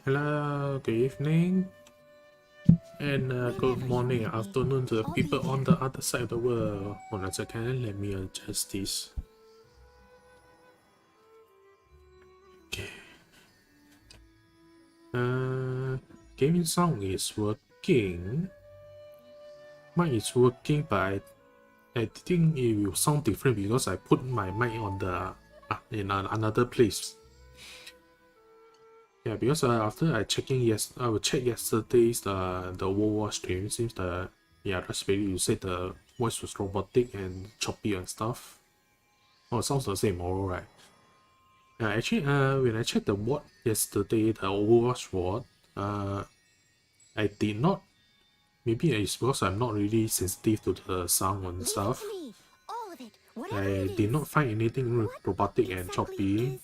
Hello, good evening, and good morning, afternoon to the people on the other side of the world. Hold on a second, let me adjust this. Okay. Gaming sound is working. Mine is working, but I think it will sound different because I put my mic on the in another place. Yeah, because after I will check yesterday's the Overwatch stream. Seems the Raspberry, you said the voice was robotic and choppy and stuff. Oh, it sounds the same, alright. Actually, when I checked the WOD yesterday, the Overwatch WOD, I did not. Maybe it's because I'm not really sensitive to the sound and stuff. I did not find anything robotic and choppy.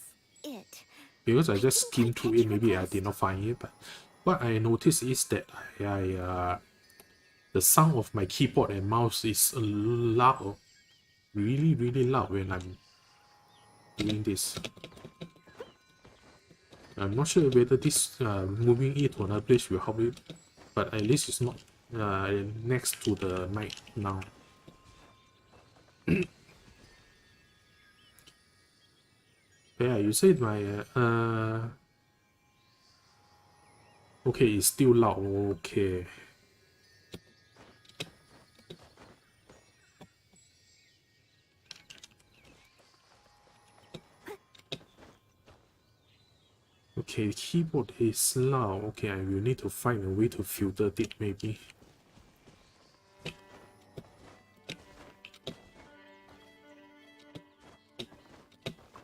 Because I just skimmed through it, maybe I did not find it. But what I noticed is that the sound of my keyboard and mouse is loud, really loud when I'm doing this. I'm not sure whether this moving it to another place will help it, but at least it's not next to the mic now. Yeah, you said my okay, it's still loud. Okay. Okay, the keyboard is loud. Okay, I will need to find a way to filter it maybe.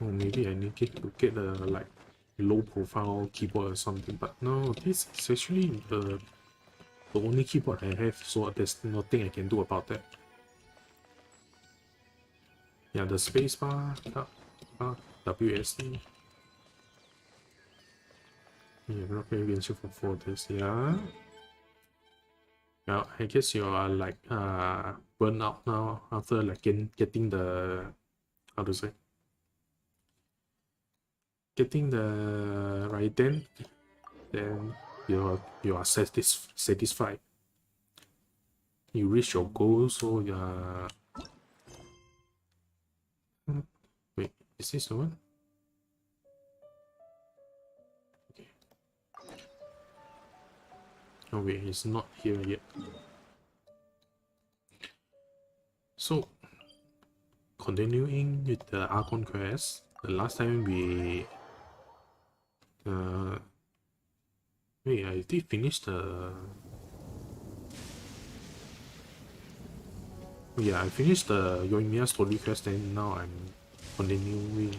Or maybe I need to get a like low profile keyboard or something, but no, this is actually the only keyboard I have, so there's nothing I can do about that. Yeah, the spacebar, WSD. Yeah, not very useful for this. Yeah. Well, I guess you are like burnt out now after like getting the, how to say, getting the right then you are satisfied. You reach your goal, so wait, is this the one? Okay. Oh wait, it's not here yet. So continuing with the Archon quest, the last time we wait, I did finish the. Yeah, I finished the Yoimiya story quest, and now I'm continuing.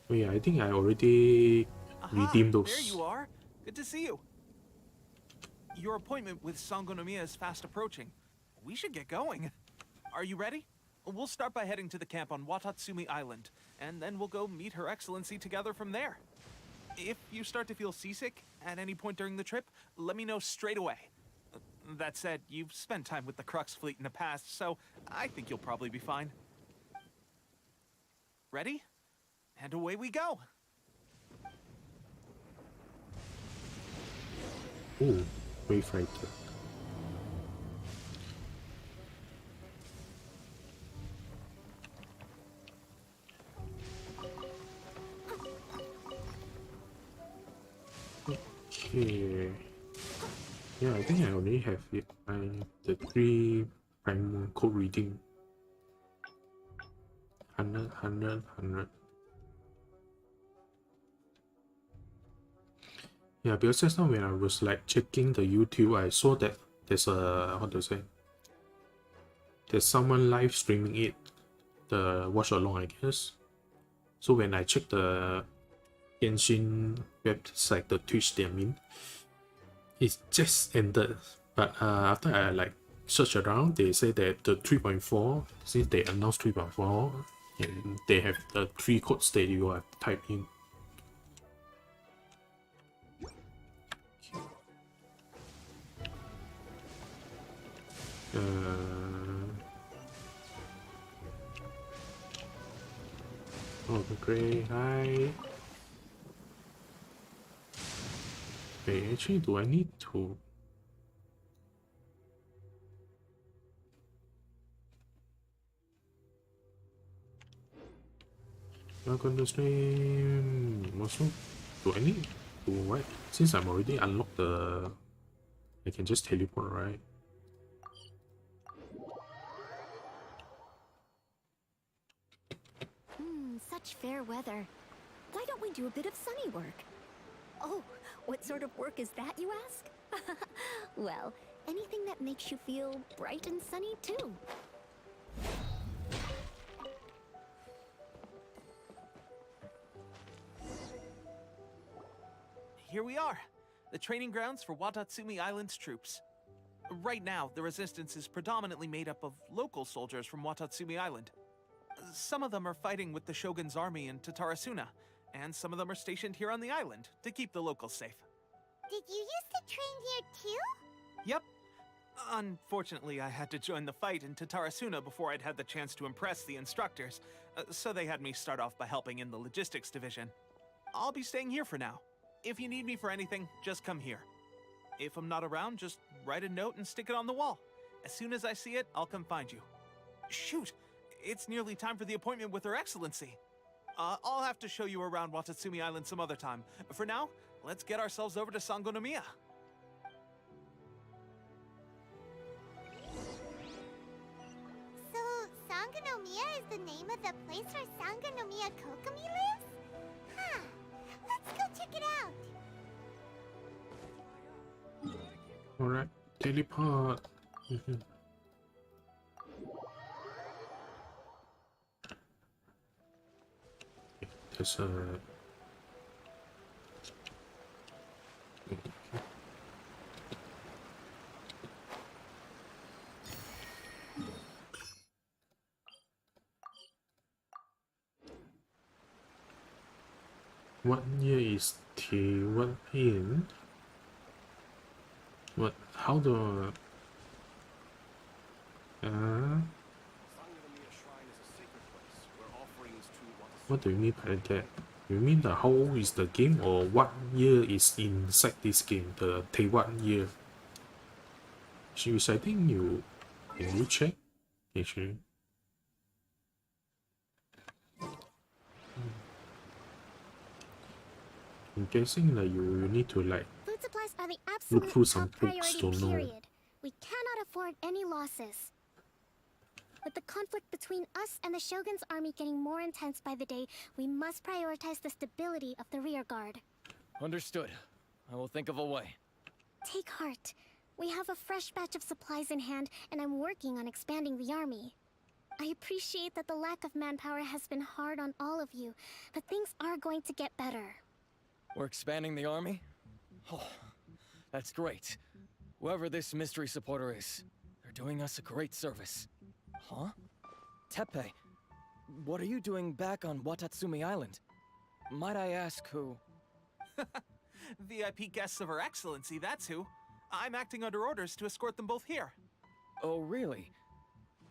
Oh yeah, I think I already redeemed those. There you are. Good to see you. Your appointment with Sangonomiya is fast approaching. We should get going. Are you ready? We'll start by heading to the camp on Watatsumi Island, and then we'll go meet Her Excellency together from there. If you start to feel seasick at any point during the trip, let me know straight away. That said, you've spent time with the Crux fleet in the past, so I think you'll probably be fine. Ready? And away we go! Ooh, Wayfighter. Okay. Yeah, I think I already have it. The 3 prime code reading. 100, 100, 100. Yeah, because just now when I was like checking the YouTube, I saw that there's a, how to say, there's someone live streaming it, the watch along, I guess. So when I check the Genshin website, the Twitch they mean, it just ended. But after I like search around, they say that the 3.4, since they announced 3.4, and they have the 3 codes that you have typed in. Oh, great. Hi. Okay, actually, do I need to? Welcome to stream. Also, do I need to what? Since I'm already unlocked the, I can just teleport, right? Such fair weather. Why don't we do a bit of sunny work? Oh, what sort of work is that, you ask? Well, anything that makes you feel bright and sunny, too. Here we are, the training grounds for Watatsumi Island's troops. Right now, the resistance is predominantly made up of local soldiers from Watatsumi Island. Some of them are fighting with the Shogun's army in Tatarasuna, and some of them are stationed here on the island to keep the locals safe. Did you used to train here too? Yep. Unfortunately, I had to join the fight in Tatarasuna before I'd had the chance to impress the instructors, so they had me start off by helping in the logistics division. I'll be staying here for now. If you need me for anything, just come here. If I'm not around, just write a note and stick it on the wall. As soon as I see it, I'll come find you. Shoot! It's nearly time for the appointment with Her Excellency. I'll have to show you around Watatsumi Island some other time. For now, let's get ourselves over to Sangonomiya. So, Sangonomiya is the name of the place where Sangonomiya Kokomi lives? Huh. Let's go check it out. Alright, teleport. There's a. What year is T1 in? What? How do? What do you mean by that? You mean the how old is the game or what year is inside this game? The Taiwan year. Which I think you can you check actually. I'm guessing that you need to like Food supplies are the look absolute through some top books priority, to know. period. We cannot afford any losses. With the conflict between us and the Shogun's army getting more intense by the day, we must prioritize the stability of the rear guard. Understood. I will think of a way. Take heart. We have a fresh batch of supplies in hand, and I'm working on expanding the army. I appreciate that the lack of manpower has been hard on all of you, but things are going to get better. We're expanding the army? Oh, that's great. Whoever this mystery supporter is, they're doing us a great service. Huh? Teppei, what are you doing back on Watatsumi Island? Might I ask who? VIP guests of Her Excellency, that's who. I'm acting under orders to escort them both here. Oh, really?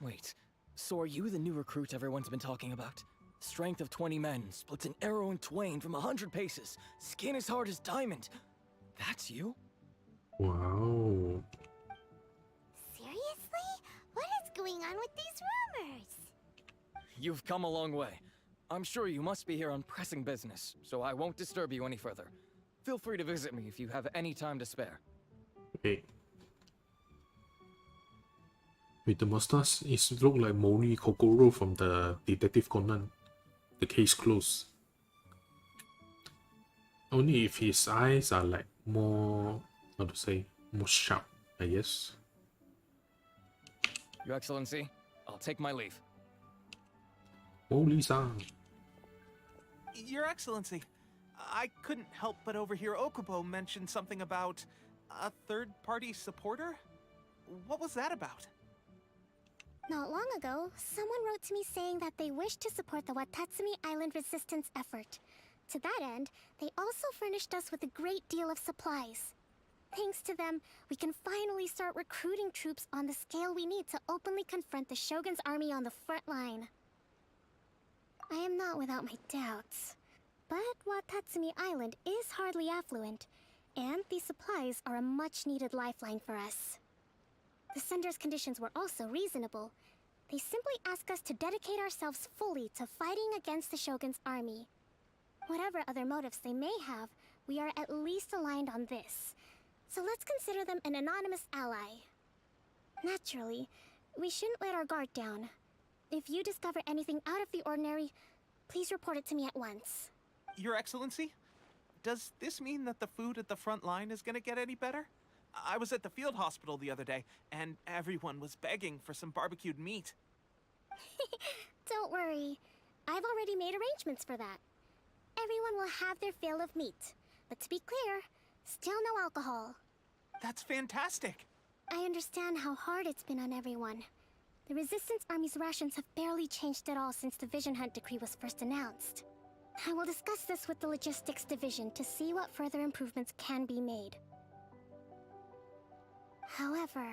Wait, so are you the new recruit everyone's been talking about? Strength of 20 men, splits an arrow in twain from 100 paces, skin as hard as diamond. That's you? Wow. Seriously? What is going on with these rumors? You've come a long way. I'm sure you must be here on pressing business, so I won't disturb you any further. Feel free to visit me if you have any time to spare. Okay. Wait, the mustache is look like Mori Kokoro from the Detective Conan. The case closed. Only if his eyes are like more, how to say, more sharp, I guess. Your Excellency, I'll take my leave. Oh, Lisa. Your Excellency, I couldn't help but overhear Okubo mention something about a third-party supporter? What was that about? Not long ago, someone wrote to me saying that they wish to support the Watatsumi Island resistance effort. To that end, they also furnished us with a great deal of supplies. Thanks to them, we can finally start recruiting troops on the scale we need to openly confront the Shogun's army on the front line. I am not without my doubts, but Watatsumi Island is hardly affluent, and these supplies are a much-needed lifeline for us. The sender's conditions were also reasonable. They simply ask us to dedicate ourselves fully to fighting against the Shogun's army. Whatever other motives they may have, we are at least aligned on this. So let's consider them an anonymous ally. Naturally, we shouldn't let our guard down. If you discover anything out of the ordinary, please report it to me at once. Your Excellency, does this mean that the food at the front line is gonna get any better? I was at the field hospital the other day, and everyone was begging for some barbecued meat. Don't worry. I've already made arrangements for that. Everyone will have their fill of meat. But to be clear, still no alcohol. That's fantastic. I understand how hard it's been on everyone. The Resistance Army's rations have barely changed at all since the Vision Hunt decree was first announced. I will discuss this with the Logistics Division to see what further improvements can be made. However,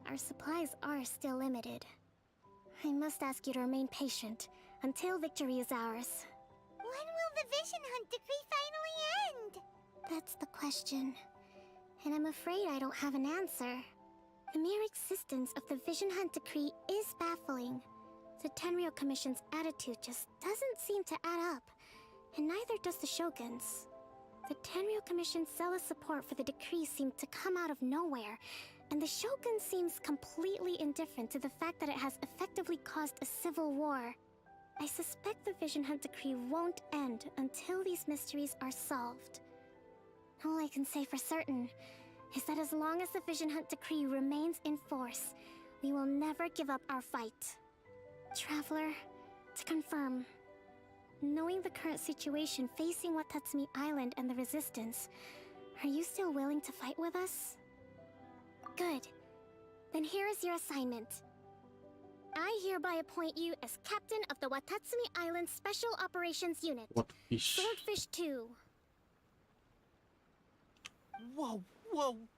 our supplies are still limited. I must ask you to remain patient until victory is ours. When will the Vision Hunt decree finally end? That's the question. And I'm afraid I don't have an answer. The mere existence of the Vision Hunt decree is baffling. The Tenryou Commission's attitude just doesn't seem to add up, and neither does the Shogun's. The Tenryou Commission's zealous support for the decree seemed to come out of nowhere, and the Shogun seems completely indifferent to the fact that it has effectively caused a civil war. I suspect the Vision Hunt decree won't end until these mysteries are solved. All I can say for certain is that as long as the Vision Hunt decree remains in force, we will never give up our fight. Traveler, to confirm, knowing the current situation facing Watatsumi Island and the Resistance, are you still willing to fight with us? Good. Then here is your assignment. I hereby appoint you as captain of the Watatsumi Island Special Operations Unit. What fish? Swordfish 2. Whoa,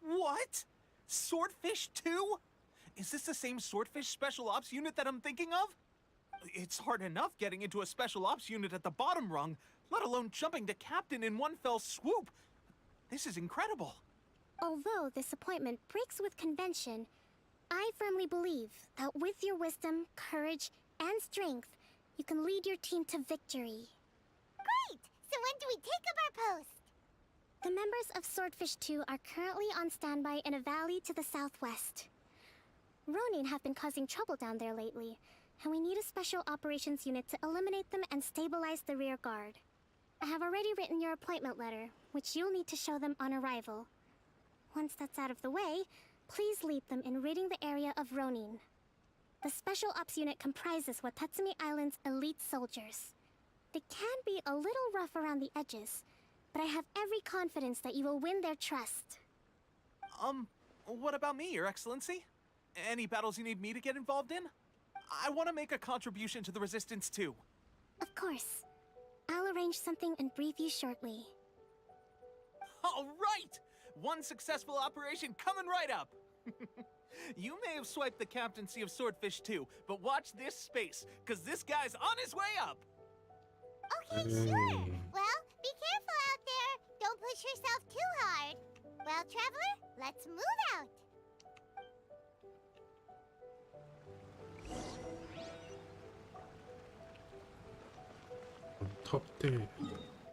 what? Swordfish 2? Is this the same Swordfish Special Ops unit that I'm thinking of? It's hard enough getting into a Special Ops unit at the bottom rung, let alone jumping to captain in one fell swoop. This is incredible. Although this appointment breaks with convention, I firmly believe that with your wisdom, courage, and strength, you can lead your team to victory. Great! So when do we take up our post? The members of Swordfish 2 are currently on standby in a valley to the southwest. Ronin have been causing trouble down there lately, and we need a special operations unit to eliminate them and stabilize the rear guard. I have already written your appointment letter, which you'll need to show them on arrival. Once that's out of the way, please lead them in ridding the area of Ronin. The Special Ops unit comprises Watatsumi Island's elite soldiers. They can be a little rough around the edges, but I have every confidence that you will win their trust. What about me, Your Excellency? Any battles you need me to get involved in? I want to make a contribution to the Resistance too. Of course. I'll arrange something and brief you shortly. All right! One successful operation coming right up! You may have swiped the captaincy of Swordfish 2, but watch this space, because this guy's on his way up! Okay, sure. Well, be careful out there. Don't push yourself too hard. Well, Traveler, let's move out. On top there,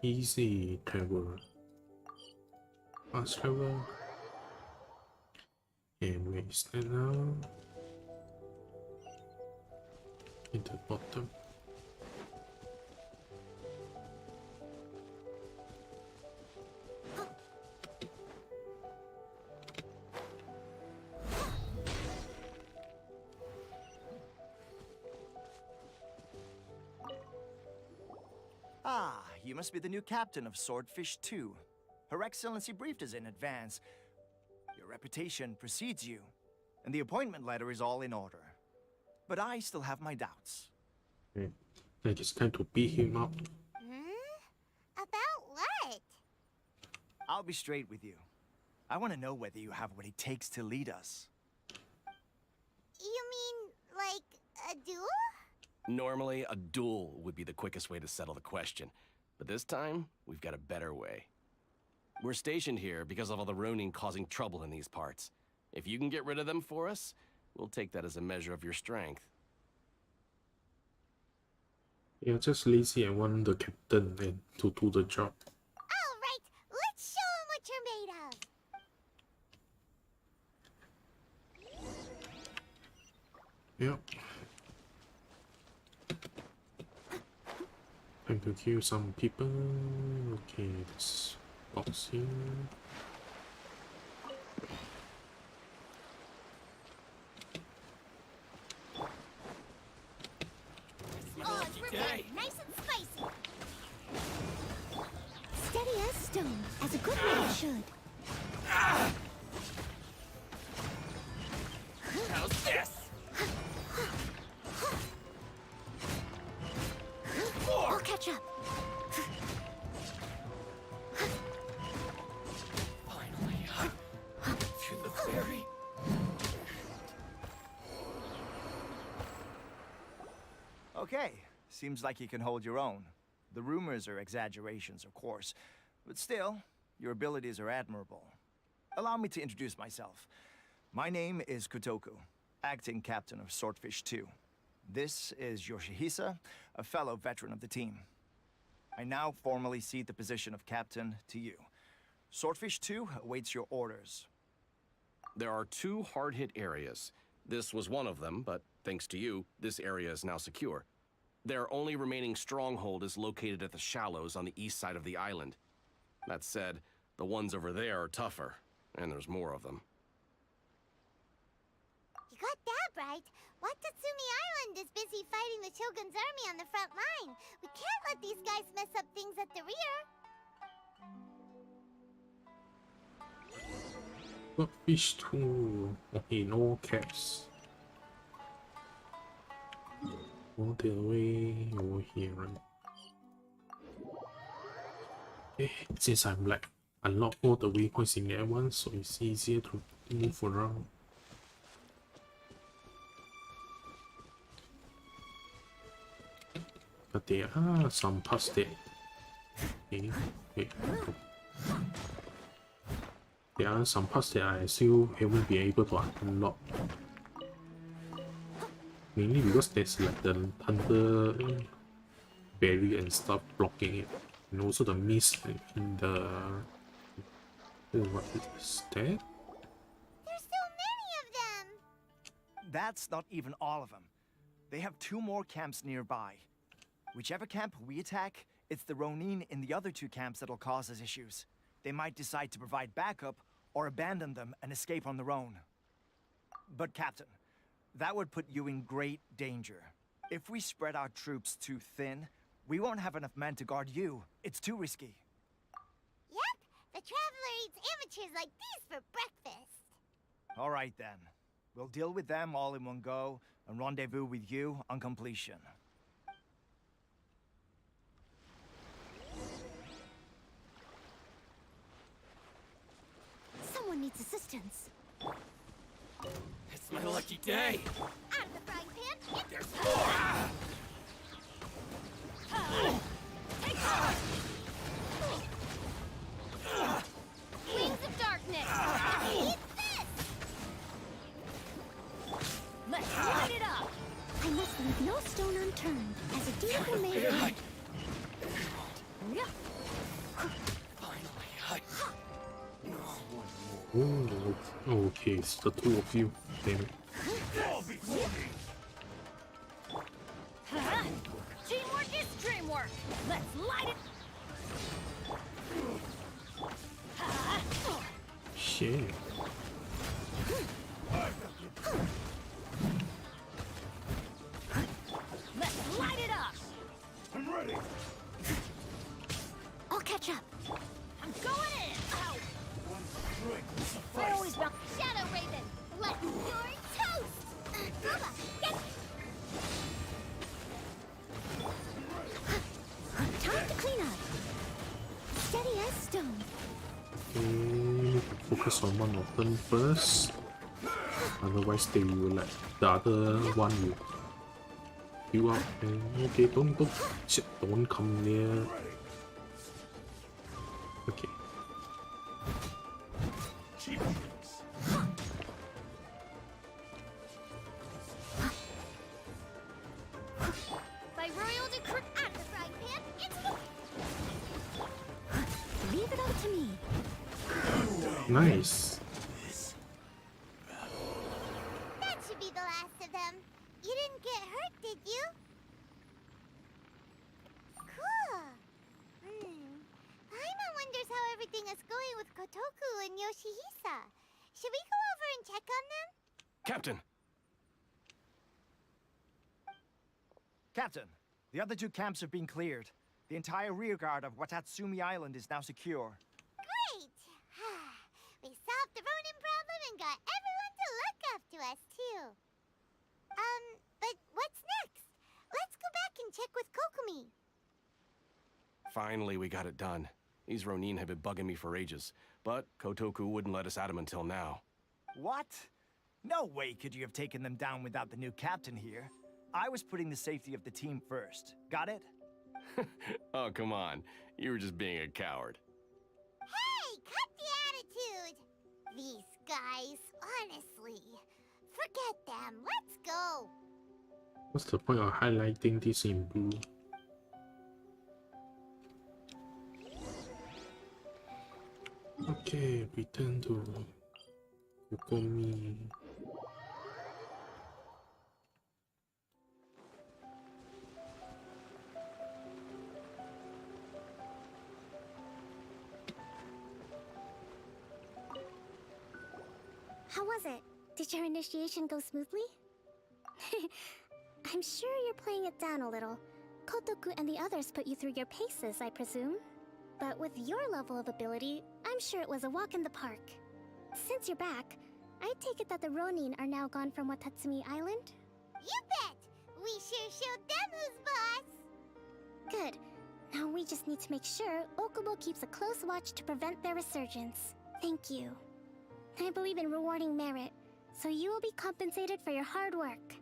easy travel, fast travel, and where is that now? In the bottom. Ah, you must be the new captain of Swordfish 2. Her Excellency briefed us in advance. Your reputation precedes you, and the appointment letter is all in order. But I still have my doubts. Okay. Like it's time to beat him up. About what? I'll be straight with you. I want to know whether you have what it takes to lead us. You mean, like, a duel? Normally, a duel would be the quickest way to settle the question. But this time, we've got a better way. We're stationed here because of all the Ronin causing trouble in these parts. If you can get rid of them for us, we'll take that as a measure of your strength. You're just lazy and want the captain and to do the job. All right, let's show him what you're made of. Yep. Time to kill some people. Okay, this boxing. Oh, it's ready, nice and spicy. Steady as stone, as a good man should. How's this? I'll catch up. Finally, to the ferry. Okay, seems like you can hold your own. The rumors are exaggerations, of course, but still, your abilities are admirable. Allow me to introduce myself. My name is Kotoku, acting captain of Swordfish 2. This is Yoshihisa, a fellow veteran of the team. I now formally cede the position of captain to you. Swordfish 2 awaits your orders. There are 2 hard-hit areas. This was one of them, but thanks to you, this area is now secure. Their only remaining stronghold is located at the shallows on the east side of the island. That said, the ones over there are tougher, and there's more of them. You got that right. Watatsumi Island is busy fighting the Shogun's army on the front line. We can't let these guys mess up things at the rear. What fish too? Okay, no caps. All the way over here, right? Okay, since I'm like unlock all the waypoints in at once, so it's easier to move around. But there are some parts that there are some parts that I still haven't been able to unlock. Mainly because there's like the thunder barrier and stuff blocking it. And also the mist in the... Oh, what is that? There's so many of them. That's not even all of them. They have 2 more camps nearby. Whichever camp we attack, it's the Ronin in the other 2 camps that'll cause us issues. They might decide to provide backup or abandon them and escape on their own. But Captain, that would put you in great danger. If we spread our troops too thin, we won't have enough men to guard you. It's too risky. Yep, the Traveler eats amateurs like these for breakfast. All right then. We'll deal with them all in one go and rendezvous with you on completion. Someone needs assistance. It's my lucky day. Out of the frying pan, There's more. take cover! Wings of darkness! Eat this! Let's light it up! I must leave no stone unturned, as a deed made. Finally, Oh, okay, it's the 2 of you. Damn it. Teamwork is dreamwork! Let's light it! Shit. Let's light it up! I'm ready. I'll catch up. I'm going in! Ow! I always rock Shadow Raven! Let your toast! Bubba, get time to clean up. Steady as stone. Okay, focus on one of them first. Otherwise, they will let the other one will queue up. And okay, don't come near. Okay. By royal decree at the frying pan, it's leave it up to me. Nice. That should be the last of them. You didn't get hurt, did you? Cool. Paimon wonders how everything is going with Kotoku and Yoshihisa. Should we go over and check on them? Captain! Captain, the other 2 camps have been cleared. The entire rearguard of Watatsumi Island is now secure. Great! We solved the Ronin problem and got everyone to look after us, too. But what's next? Let's go back and check with Kokumi. Finally, we got it done. These Ronin have been bugging me for ages, but Kotoku wouldn't let us at them until now. What? No way could you have taken them down without the new captain here. I was putting the safety of the team first. Got it? Oh, come on. You were just being a coward. Hey, cut the attitude! These guys, honestly. Forget them. Let's go. What's the point of highlighting this in blue? Okay, return to Kokomi. How was it? Did your initiation go smoothly? I'm sure you're playing it down a little. Kotoku and the others put you through your paces, I presume. But with your level of ability, I'm sure it was a walk in the park. Since you're back, I take it that the Ronin are now gone from Watatsumi Island? You bet! We sure showed them who's boss! Good. Now we just need to make sure Okubo keeps a close watch to prevent their resurgence. Thank you. I believe in rewarding merit, so you will be compensated for your hard work.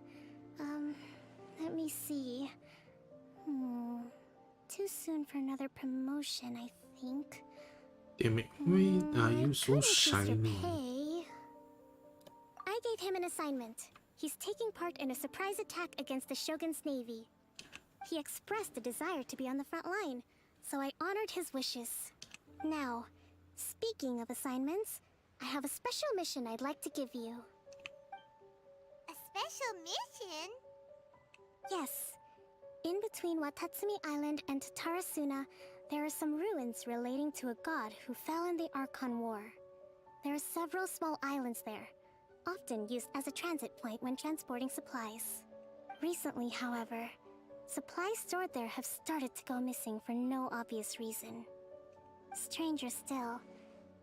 Let me see. Too soon for another promotion, I think. Damn it, why are you I so could increase your shiny? pay. I gave him an assignment. He's taking part in a surprise attack against the Shogun's navy. He expressed a desire to be on the front line, so I honored his wishes. Now, speaking of assignments, I have a special mission I'd like to give you. A special mission? Yes. In between Watatsumi Island and Tarasuna, there are some ruins relating to a god who fell in the Archon War. There are several small islands there, often used as a transit point when transporting supplies. Recently, however, supplies stored there have started to go missing for no obvious reason. Stranger still,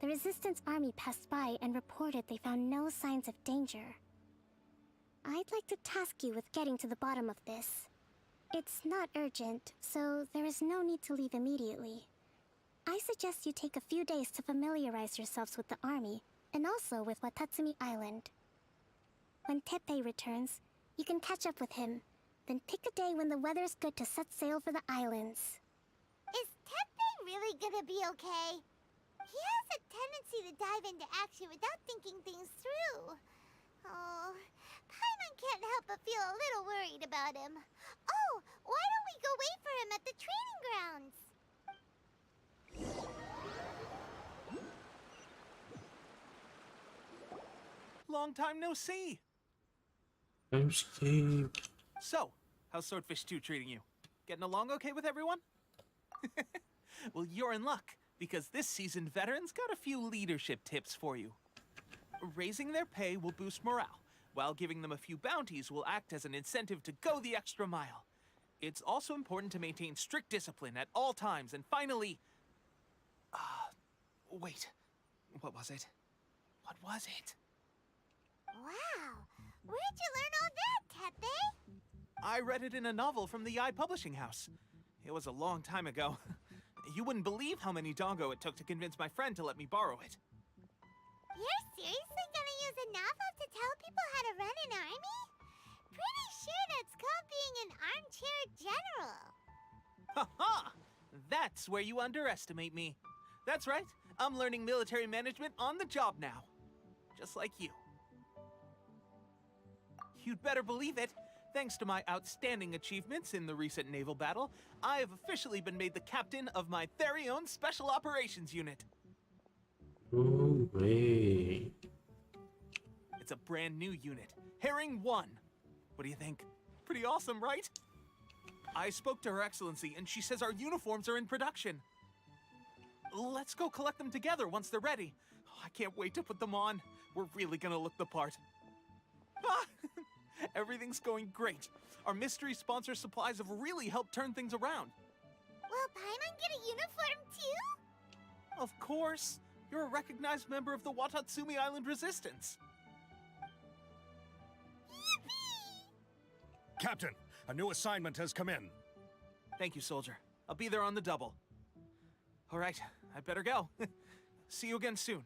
the Resistance army passed by and reported they found no signs of danger. I'd like to task you with getting to the bottom of this. It's not urgent, so there is no need to leave immediately. I suggest you take a few days to familiarize yourselves with the army, and also with Watatsumi Island. When Teppei returns, you can catch up with him, then pick a day when the weather's good to set sail for the islands. Is Teppei really gonna be okay? He has a tendency to dive into action without thinking things through. Oh, Paimon can't help but feel a little worried about him. Oh, why don't we go wait for him at the training grounds? Long time no see. I'm scared. So, how's Swordfish 2 treating you? Getting along okay with everyone? Well, you're in luck, because this seasoned veteran's got a few leadership tips for you. Raising their pay will boost morale, while giving them a few bounties will act as an incentive to go the extra mile. It's also important to maintain strict discipline at all times, and finally... wait. What was it? What was it? Wow, where'd you learn all that, Teppei? I read it in a novel from the I Publishing House. It was a long time ago. You wouldn't believe how many dongo it took to convince my friend to let me borrow it. You're seriously gonna use a novel to tell people how to run an army? Pretty sure that's called being an armchair general. Ha ha! That's where you underestimate me. That's right. I'm learning military management on the job now. Just like you. You'd better believe it. Thanks to my outstanding achievements in the recent naval battle, I have officially been made the captain of my very own Special Operations Unit. No way. It's a brand new unit, Herring 1. What do you think? Pretty awesome, right? I spoke to Her Excellency, and she says our uniforms are in production. Let's go collect them together once they're ready. Oh, I can't wait to put them on. We're really gonna look the part. Ah, everything's going great. Our mystery sponsor supplies have really helped turn things around. Will Paimon get a uniform too? Of course. You're a recognized member of the Watatsumi Island Resistance. Yippee! Captain, a new assignment has come in. Thank you, soldier. I'll be there on the double. All right, I better go. See you again soon.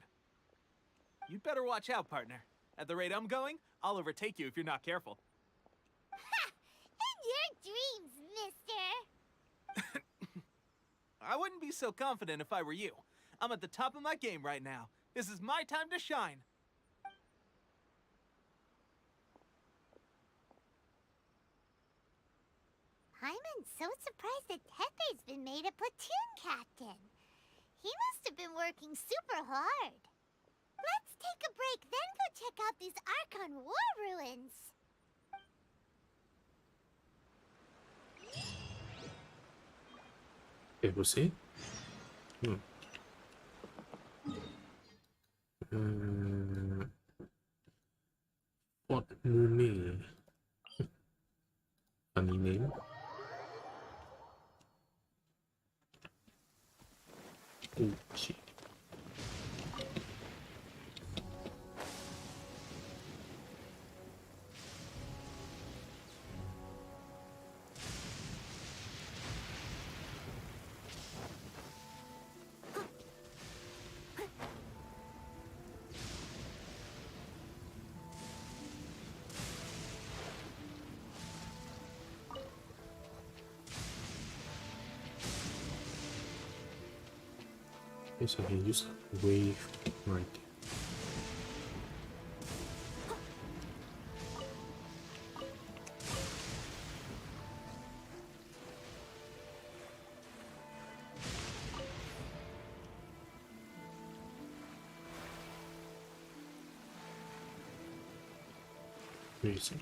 You'd better watch out, partner. At the rate I'm going, I'll overtake you if you're not careful. Ha! In your dreams, mister! I wouldn't be so confident if I were you. I'm at the top of my game right now. This is my time to shine. Paimon's so surprised that Tepe's been made a platoon captain. He must have been working super hard. Let's take a break, then go check out these Archon war ruins. Okay, we'll see. What Mumi? Funny name. Uchi. So I can use a wave right there. Amazing.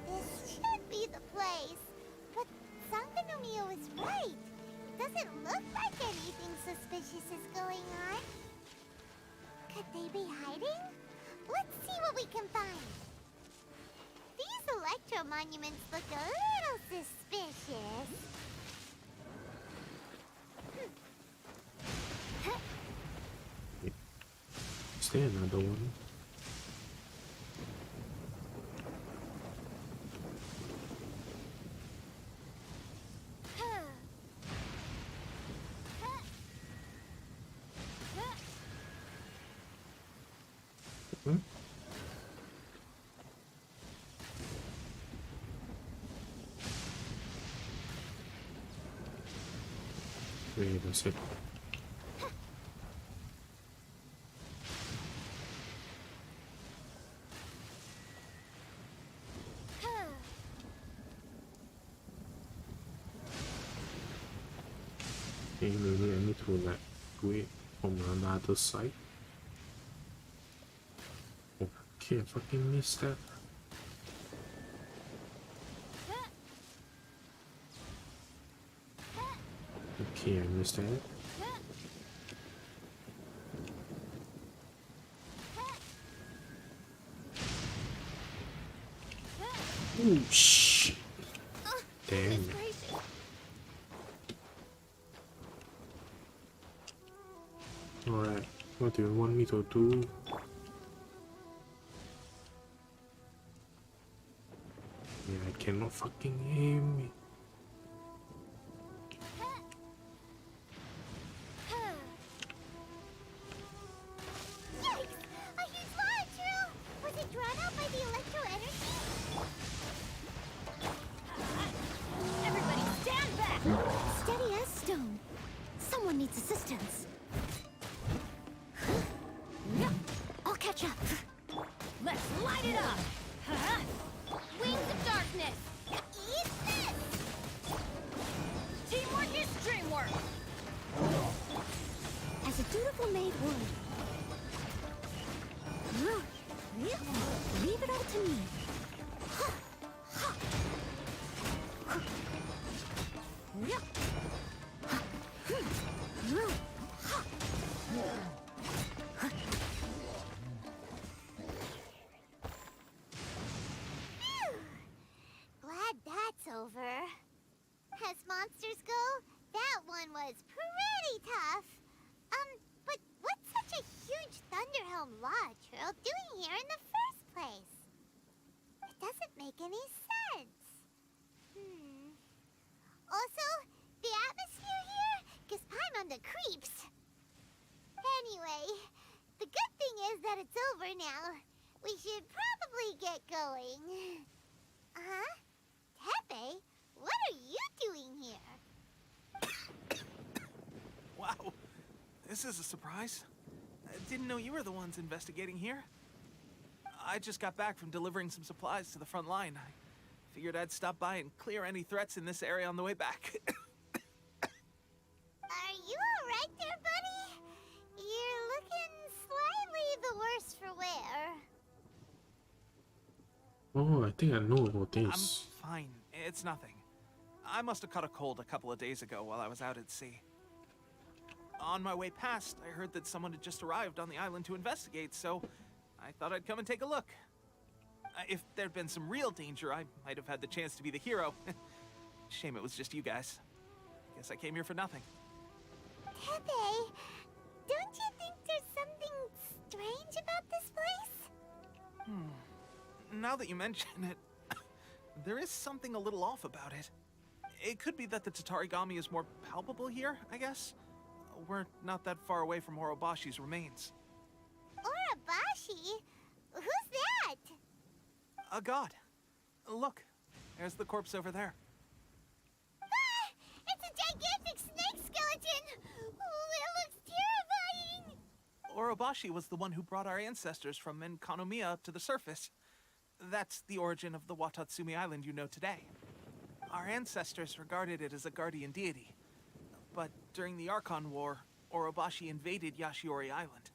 This should be the place. But Sangonomiya was right. Doesn't look like anything suspicious is going on. Could they be hiding? Let's see what we can find. These electro monuments look a little suspicious. Is there another one? Hmm? Wait a second. Okay, maybe I need to like do it from another side. Okay, I fucking missed that. Okay, I missed that. Oh shit! Damn. Alright, What do you want me to do? Yeah, I cannot fucking aim. Yikes! A huge launcher! Was it drawn out by the electro energy? Everybody stand back! Steady as stone. Someone needs assistance. I'll catch up. Let's light it up! Wings of darkness! Eat this! Teamwork is dreamwork! As a dutiful maid would. Leave it all to me. Glad that's over. As monsters go, that one was pretty tough. But what's such a huge Thunderhelm Lodge Earl doing here in the first place? It doesn't make any sense. Also, the atmosphere here gives Paimon the creeps. Anyway, the good thing is that it's over now. We should probably get going. Huh? Tepe, what are you doing here? Wow, this is a surprise. I didn't know you were the ones investigating here. I just got back from delivering some supplies to the front line. I figured I'd stop by and clear any threats in this area on the way back. Are you alright there, buddy? You're looking slightly the worse for wear. Oh, I think I know about I'm this. fine. It's nothing. I must have caught a cold a couple of days ago while I was out at sea. On my way past, I heard that someone had just arrived on the island to investigate, so I thought I'd come and take a look. If there'd been some real danger, I might have had the chance to be the hero. Shame it was just you guys. Guess I came here for nothing. Tepe, don't you think there's something strange about this place? Now that you mention it, there is something a little off about it. It could be that the Tatarigami is more palpable here, I guess. We're not that far away from Orobashi's remains. Orabashi? Who's that? A god. Look, there's the corpse over there. Ah! It's a gigantic snake skeleton! Oh, it looks terrifying! Orobashi was the one who brought our ancestors from Enkanomiya to the surface. That's the origin of the Watatsumi Island you know today. Our ancestors regarded it as a guardian deity. But during the Archon War, Orobashi invaded Yashiori Island.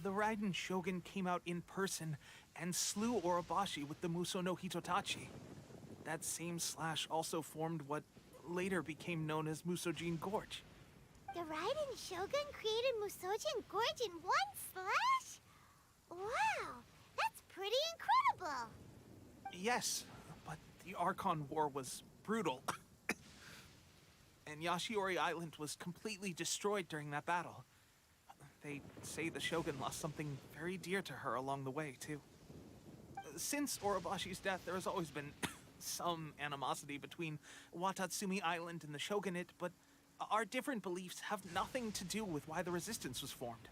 The Raiden Shogun came out in person and slew Orobashi with the Muso no Hitotachi. That same slash also formed what later became known as Musojin Gorge. The Raiden Shogun created Musojin Gorge in one slash? Wow, that's pretty incredible! Yes, but the Archon War was brutal. And Yashiori Island was completely destroyed during that battle. They say the Shogun lost something very dear to her along the way, too. Since Orobashi's death, there has always been some animosity between Watatsumi Island and the Shogunate, but our different beliefs have nothing to do with why the resistance was formed.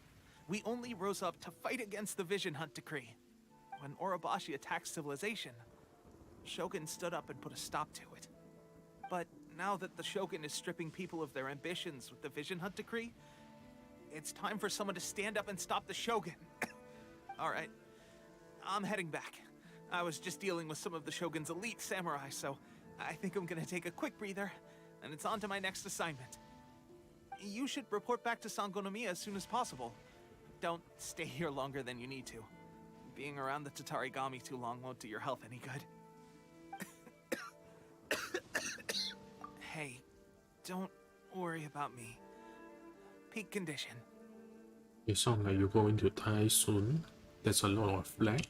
We only rose up to fight against the Vision Hunt Decree. When Orobashi attacked civilization, Shogun stood up and put a stop to it. But now that the Shogun is stripping people of their ambitions with the Vision Hunt Decree, it's time for someone to stand up and stop the Shogun. All right, I'm heading back. I was just dealing with some of the Shogun's elite samurai, so I think I'm gonna take a quick breather, and it's on to my next assignment. You should report back to Sangonomiya as soon as possible. Don't stay here longer than you need to. Being around the Tatarigami too long won't do your health any good. Hey, don't worry about me. Peak condition. You sound like you're going to die soon. There's a lot of lag.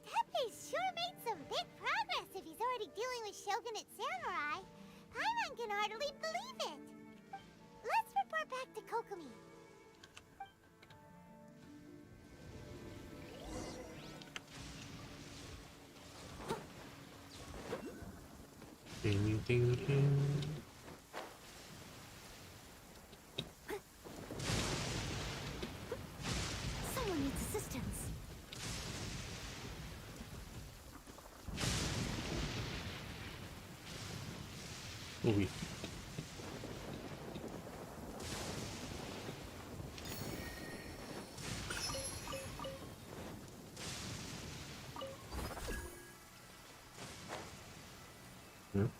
Tepe's sure made some big progress if he's already dealing with Shogunate samurai. Paimon can hardly believe it. Let's report back to Kokomi. Anything here? Someone needs assistance. Oh wait.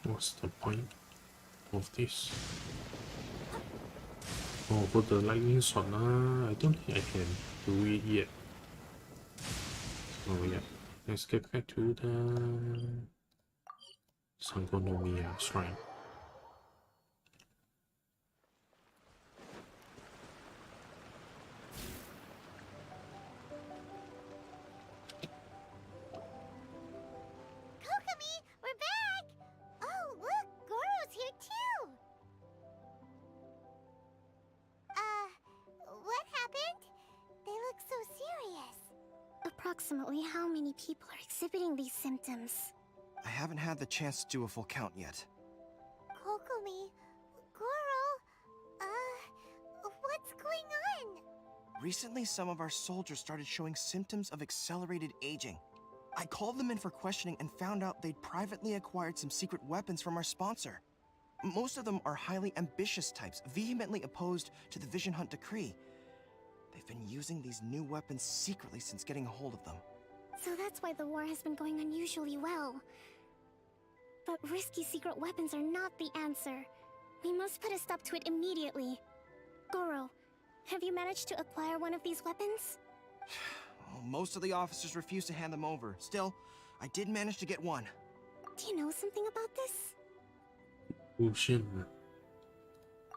What's the point of this? Oh, for the lightning shot, I don't think I can do it yet. Oh yeah, let's get back to the Sangonomiya shrine. Kokomi, we're back! Oh, look, Goro's here too! What happened? They look so serious. Approximately how many people are exhibiting these symptoms? I haven't had the chance to do a full count yet. Kokomi, Goro, what's going on? Recently, some of our soldiers started showing symptoms of accelerated aging. I called them in for questioning and found out they'd privately acquired some secret weapons from our sponsor. Most of them are highly ambitious types, vehemently opposed to the Vision Hunt decree. They've been using these new weapons secretly since getting a hold of them. So that's why the war has been going unusually well. But risky secret weapons are not the answer. We must put a stop to it immediately. Goro, have you managed to acquire one of these weapons? Well, most of the officers refused to hand them over. Still, I did manage to get one. Do you know something about this? Bullshit.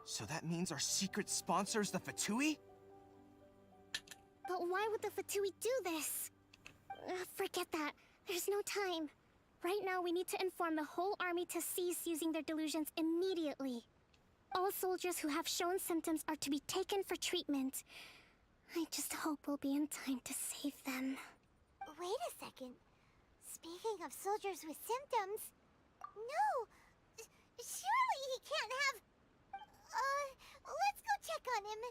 So that means our secret sponsor is the Fatui? But why would the Fatui do this? Forget that. There's no time. Right now, we need to inform the whole army to cease using their delusions immediately. All soldiers who have shown symptoms are to be taken for treatment. I just hope we'll be in time to save them. Wait a second. Speaking of soldiers with symptoms... No! Surely he can't have... let's go check on him.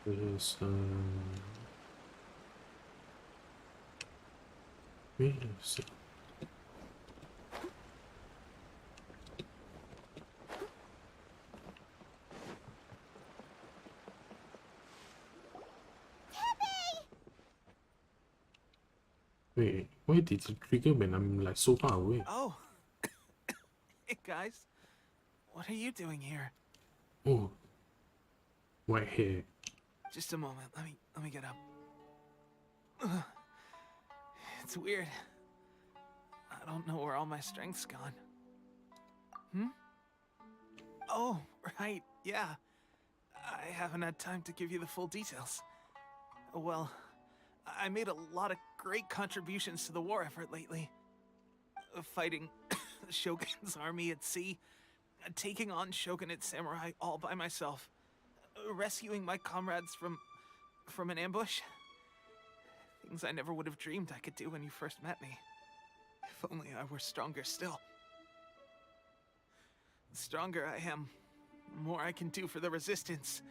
There's wait a sec. Wait, why did it trigger when I'm like so far away? Oh. Hey guys. What are you doing here? Oh, white hair. Just a moment. Let me get up. Ugh. It's weird. I don't know where all my strength's gone. Oh, right. Yeah. I haven't had time to give you the full details. Well, I made a lot of great contributions to the war effort lately. Fighting the Shogun's army at sea, taking on Shogunate samurai all by myself, rescuing my comrades from an ambush. Things I never would have dreamed I could do when you first met me. If only I were stronger still. The stronger I am, the more I can do for the Resistance.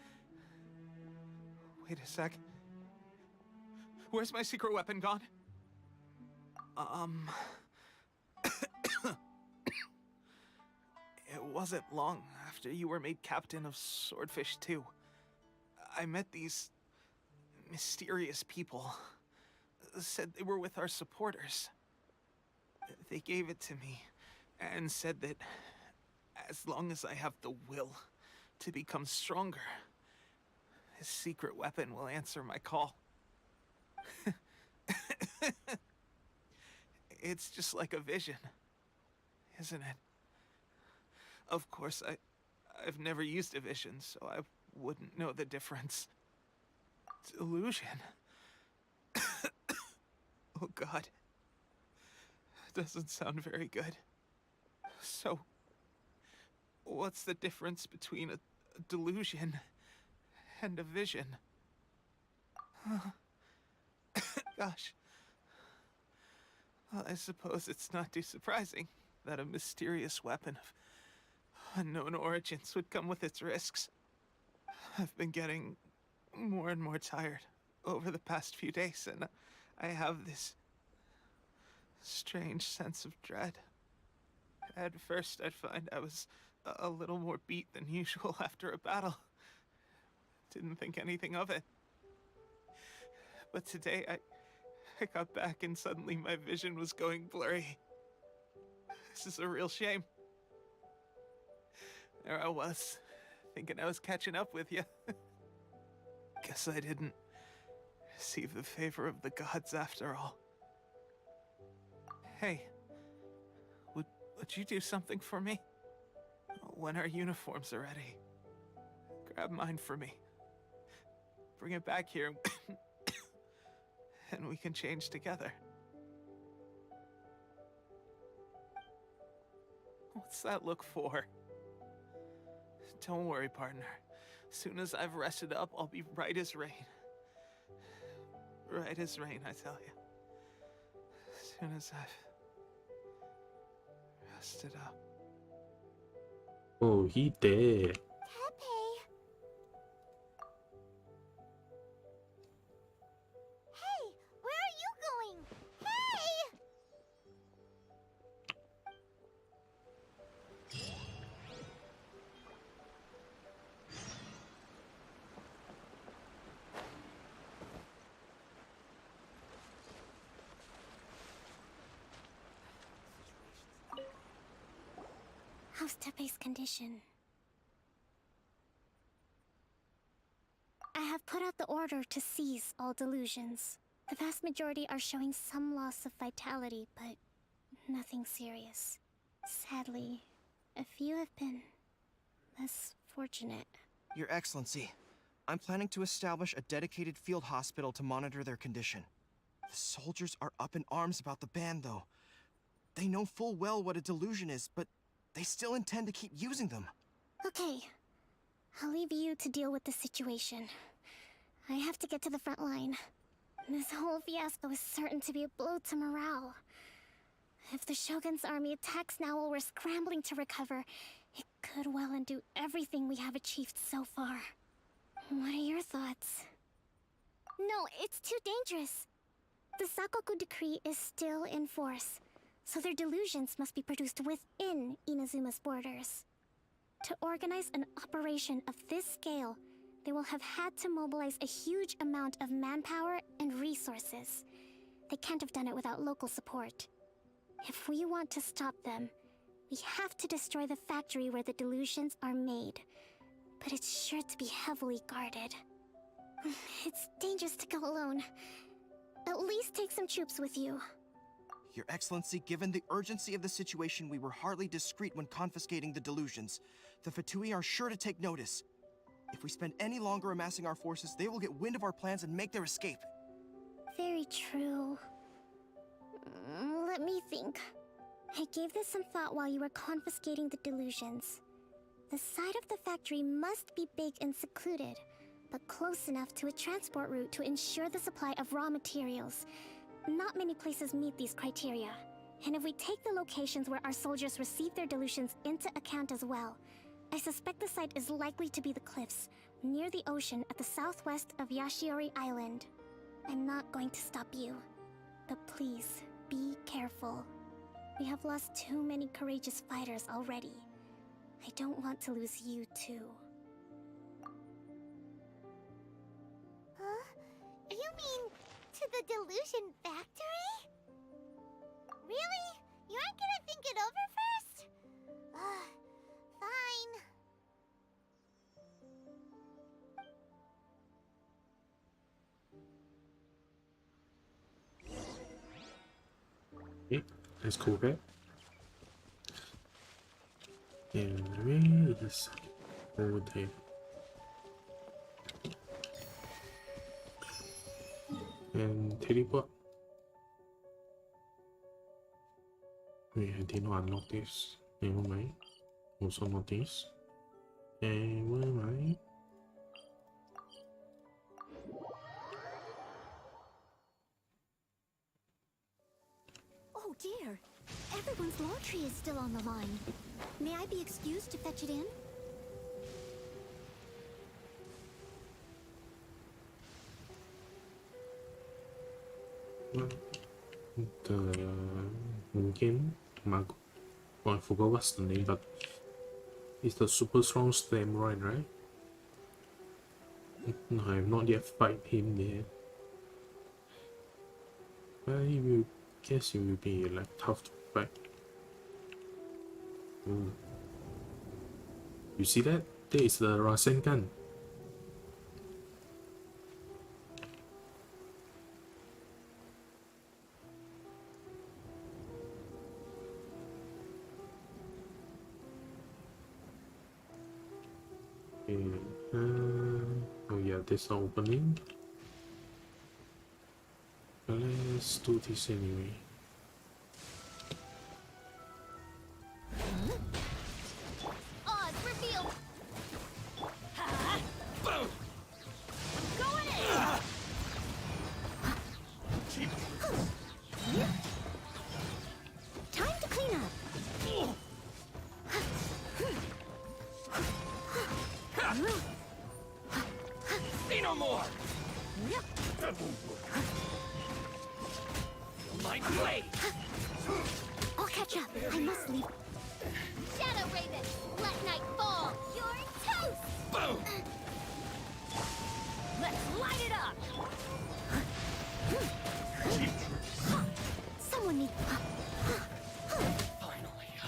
Wait a sec. Where's my secret weapon gone? It wasn't long after you were made captain of Swordfish 2. I met these mysterious people. Said they were with our supporters. They gave it to me and said that as long as I have the will to become stronger, this secret weapon will answer my call. It's just like a vision, isn't it? Of course, I've never used a vision, so I wouldn't know the difference. Delusion. Oh God. Doesn't sound very good. So, what's the difference between a delusion and a vision? Gosh. Well, I suppose it's not too surprising that a mysterious weapon of unknown origins would come with its risks. I've been getting more and more tired over the past few days, and I have this strange sense of dread. At first, I'd find I was a little more beat than usual after a battle. Didn't think anything of it. But today, I got back and suddenly my vision was going blurry. This is a real shame. There I was, thinking I was catching up with you. Guess I didn't receive the favor of the gods after all. Hey, would you do something for me? When our uniforms are ready, grab mine for me. Bring it back here, and we can change together. What's that look for? Don't worry, partner. As soon as I've rested up, I'll be right as rain. Right as rain, I tell you. As soon as I've rested up. Oh, he dead. Tepe! Hey, where are you going? Hey! How's Tepe's condition? I have put out the order to seize all delusions. The vast majority are showing some loss of vitality, but nothing serious. Sadly, a few have been less fortunate. Your Excellency, I'm planning to establish a dedicated field hospital to monitor their condition. The soldiers are up in arms about the ban, though. They know full well what a delusion is, but they still intend to keep using them. Okay, I'll leave you to deal with the situation. I have to get to the front line. This whole fiasco is certain to be a blow to morale. If the Shogun's army attacks now while we're scrambling to recover, it could well undo everything we have achieved so far. What are your thoughts? No, it's too dangerous. The Sakoku decree is still in force, so their delusions must be produced within Inazuma's borders. To organize an operation of this scale, they will have had to mobilize a huge amount of manpower and resources. They can't have done it without local support. If we want to stop them, we have to destroy the factory where the delusions are made. But it's sure to be heavily guarded. It's dangerous to go alone. At least take some troops with you. Your Excellency, given the urgency of the situation, we were hardly discreet when confiscating the delusions. The Fatui are sure to take notice. If we spend any longer amassing our forces, they will get wind of our plans and make their escape. Very true. Let me think. I gave this some thought while you were confiscating the delusions. The side of the factory must be big and secluded, but close enough to a transport route to ensure the supply of raw materials. Not many places meet these criteria. And if we take the locations where our soldiers receive their delusions into account as well, I suspect the site is likely to be the cliffs, near the ocean at the southwest of Yashiori Island. I'm not going to stop you, but please, be careful. We have lost too many courageous fighters already. I don't want to lose you too. Huh? You mean to the delusion factory? Really? You aren't gonna think it over first? Fine. Okay, let's go back. And where is over there? And teleport. Wait, I did not unlock this. Never mind. Also not this. And where am I? Oh dear. Everyone's laundry is still on the line. May I be excused to fetch it in? The game, I forgot what's the name, but it's the super strong samurai, right? No, I have not yet fight him yet. I will guess it will be like tough to fight. You see that? There is the Rasengan. Oh yeah, there's an opening. Let's do this anyway. Odds revealed. Boom. Going in. Time to clean up. Say no more! My blade! I'll catch up. I must leave. Shadow Raven, let night fall. You're toast. Boom! Let's light it up. Someone needs. Finally, I...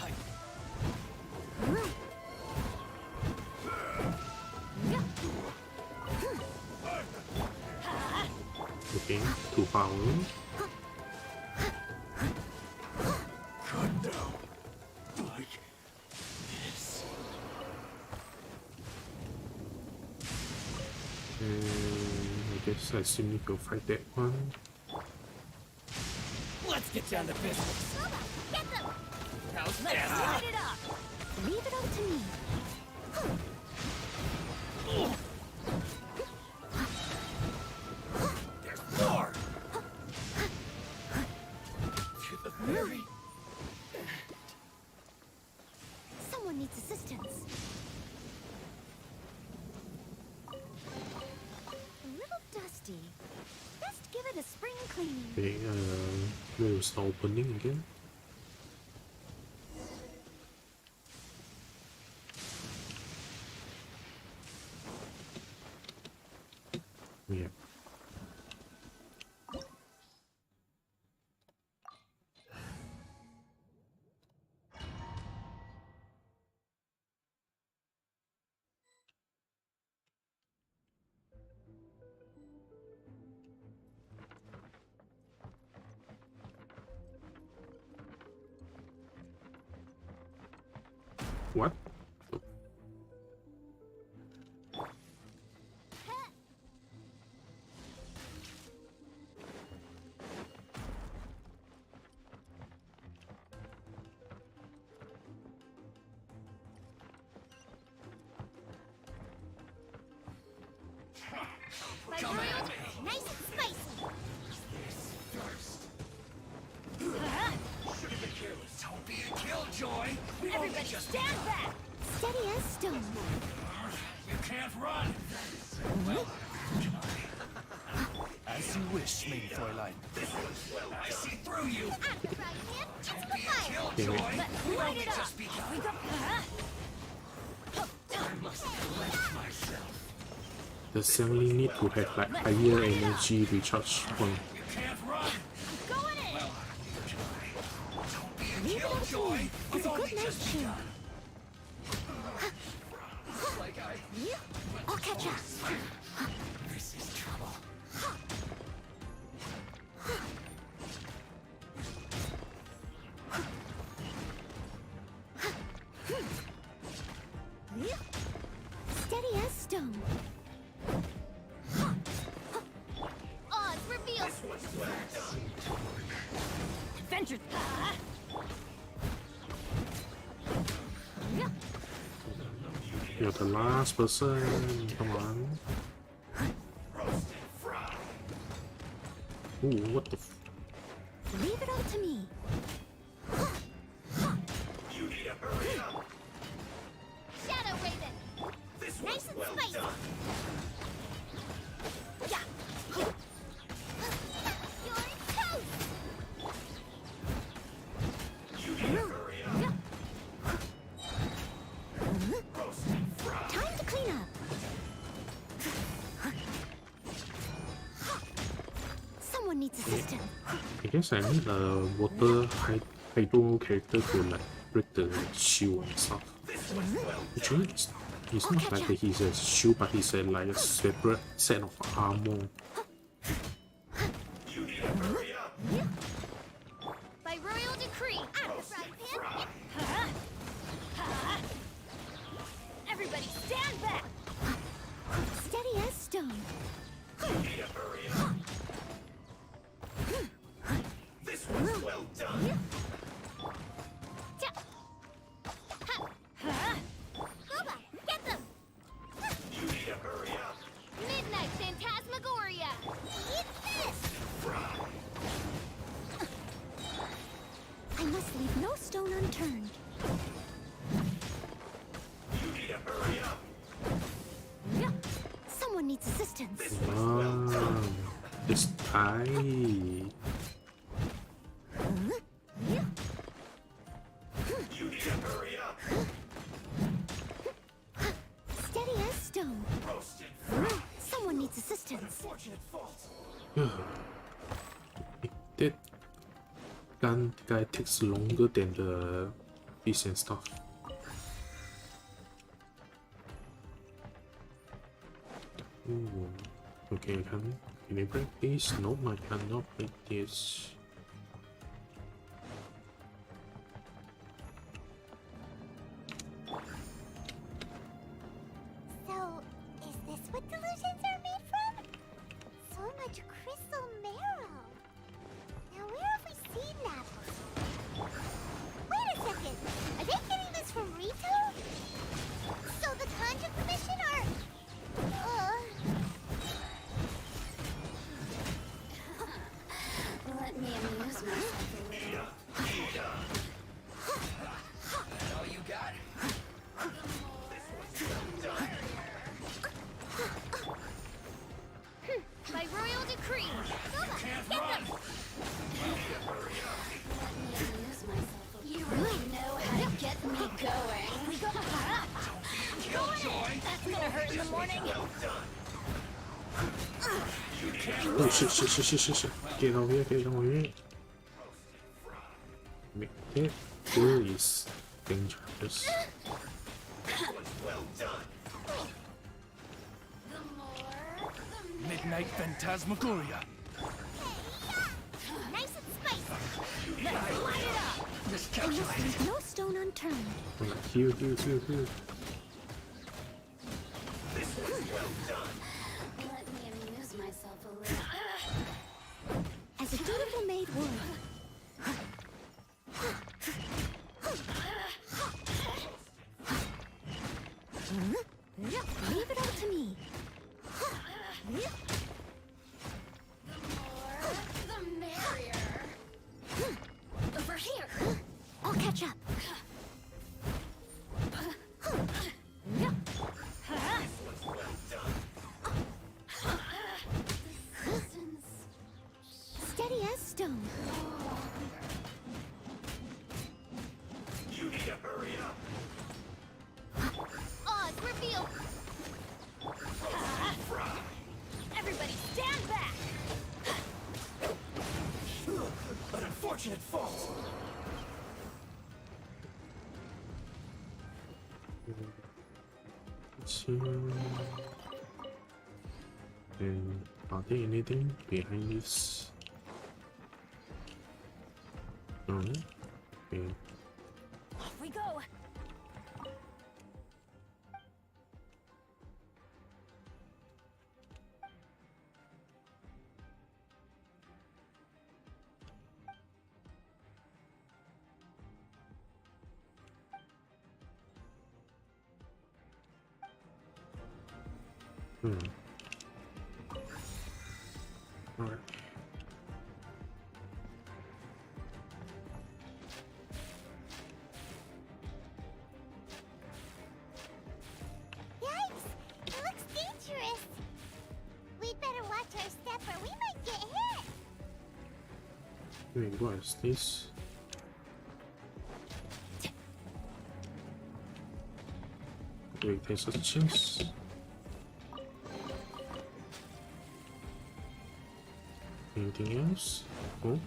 Okay, 2 power. Cut down. Like this. I guess I still need to fight that one. Let's get down to business. Get them. How's Let's this? light it up. Leave it up to me. There's more! To the very... Someone needs assistance. A little dusty. Best give it a spring cleaning. Okay, where is the opening again? Yeah. What? Nice and spicy. Don't be a killjoy! Everybody stand back. Steady as stone. You can't run! As you wish, Lady Fräulein. I see through you! Don't be a killjoy! Let's light it up. Just be I must collect myself. The Xiangling need to have like higher energy recharge point. You can't run! Going in. Don't be a Leave it up to killjoy! me. It's a good night shoot. Like I'll catch up. This is trouble. Adventure. You're the last person. Come on. Ooh, what the f— Leave it all to me. You need to hurry up. Shadow Raven! Nice and spicy! Yeah! You're toast! You need to hurry up. Roast and fry. Time to clean up. Someone needs assistance. I guess I need a water hydro character to like break the shield and stuff. Actually, it's not like he's a shield, but he's a, like a separate set of armor. You need to hurry up. By royal decree, I'm the frying pan! Everybody stand back. Steady as stone. You need to hurry up. This one's well done. Bubba, get them! You need to hurry up. Midnight Phantasmagoria! Eat this! I must leave no stone unturned. You need to hurry up. Someone needs assistance. It's tight. You need to hurry up. Steady as stone. Roast and fry. Someone needs assistance. Fortunate fault. That gun guy takes longer than the beast and stuff. Ooh. Okay, can you break this? Nope, I cannot break this. So, is this what delusions are made from? So much crystal marrow. Now where have we seen that before? Wait a second! Are they getting this from Rito? So the Conjure Commission are... Let me amuse myself a little. All you got? By royal decree! Bubba, get them! Let me amuse myself a little. You really know how to get me going. We go. That's gonna hurt in the morning. Oh shit. Get over here. Make it. This is dangerous. Well done. Midnight Phantasmagoria. Nice and spicy! I must leave no stone unturned. I'm like, heal. This one's well done. Let me amuse myself a little. As a dutiful maid would. Leave it all to me. The merrier. Over here. I'll catch up. Steady as stone. You need to hurry up. Oz, reveal! Everybody stand back. An unfortunate fault. And are there anything behind this? No. Okay. Off we go. Alright. Yikes! It looks dangerous. We'd better watch our step or we might get hit. Wait, what is this? Wait, there's a chest. Anything else? Oh.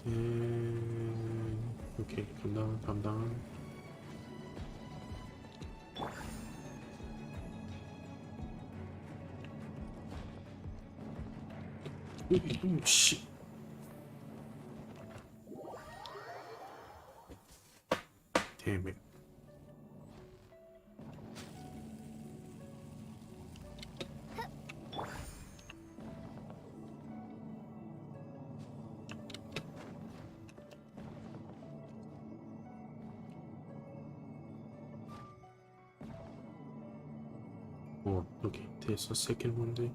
And okay, come down, come down. Ooh, shit. Damn it. Oh, okay, there's a second one there.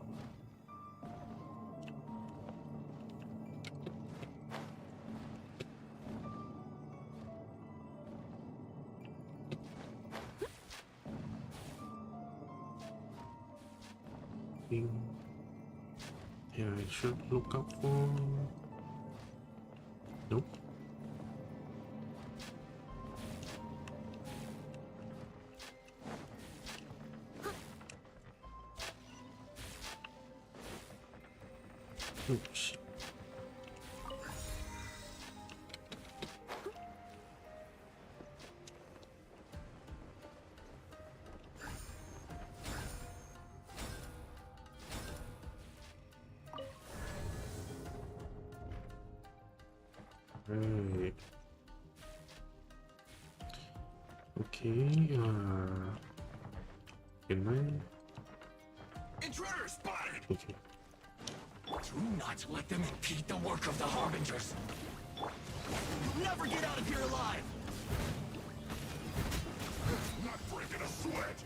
Yeah, I should look up for. Nope. Oh shit. Right. Okay, can I? Intruder spotted! Okay. Do not let them impede the work of the Harbingers. You'll never get out of here alive! Not breaking a sweat!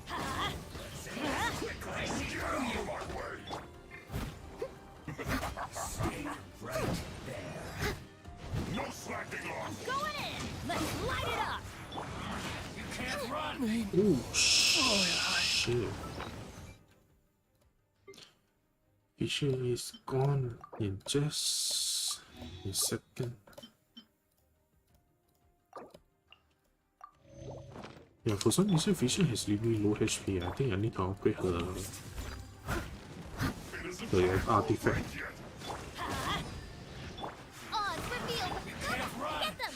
I see you on my way! Stay right there. No slacking off! Going in! Let's light it up! You can't run! Oh shit. Fisher is gone in just a second. Yeah, for some reason Fisher has really low HP. I think I need to upgrade her artifact. Oh, it's revealed! Get them!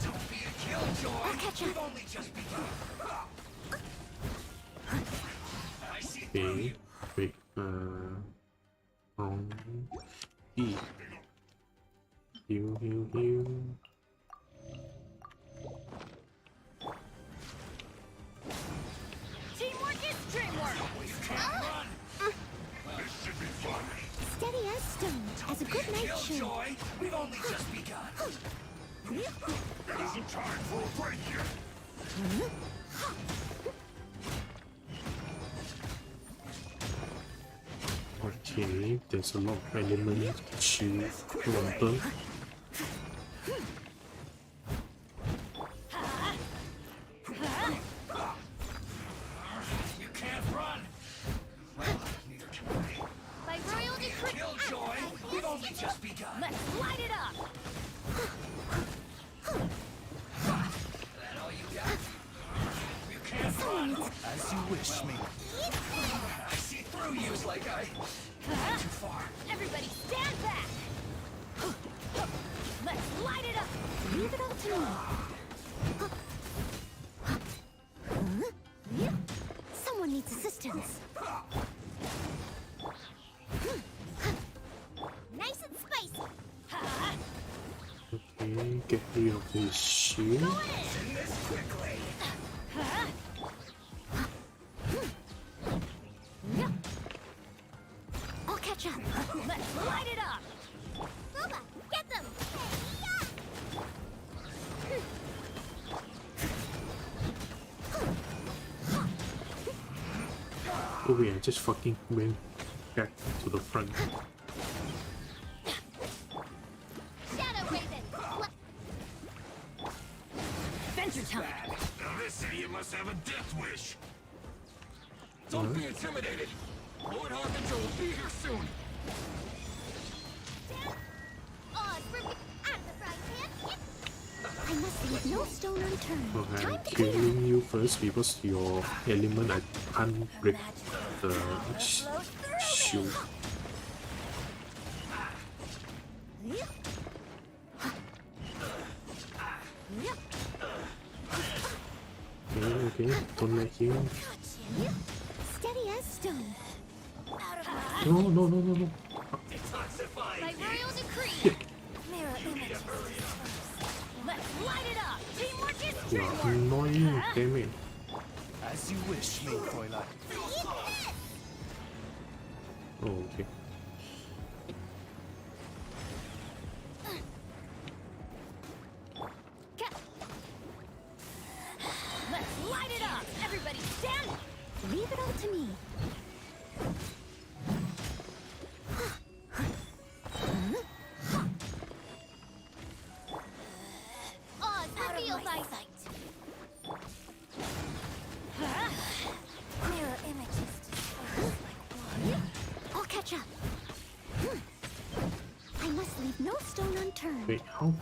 Don't be a killjoy! I'll catch We've up. only just begun! I see Okay, wait, E. Heal. Teamwork is dreamwork! This should be fun! Steady as stone, as a good night should. Killjoy! We've only just begun! It isn't time for a break yet! Okay, there's a lot of element to counter. You can't run! Well, neither can I. By royal decree! Killjoy! We've only just begun! Let's light it up! That all you got? You can't run! As you wish, me. I see through yous like I... Too far. Everybody stand back! Let's light it up! Leave it up to me. Someone needs assistance. Nice and spicy! Okay, get rid of this shield. Send this quickly! I'll catch up. Let's light it up! Booba, get them! Oh yeah, just fucking went back to the front. Shadow Raven! Adventure time! Now this idiot must have a death wish. Don't be intimidated. Lord Harbinger will be here soon. I must leave no stone unturned. Okay, I'm Time to clean killing you first because your element I can't break the shield. Okay, don't let him. Steady as stone. No, no, no, no, no. By royal decree! Mirror images. Let's light it up! Teamwork is You are teamwork! annoying, damn it. As you wish, Fräulein. Oh, okay. Let's light it up! Everybody stand! Leave it all to me. Oz, reveal thysight! Mirror images disperse like water. I'll catch up. I must leave no stone unturned. Wait, how?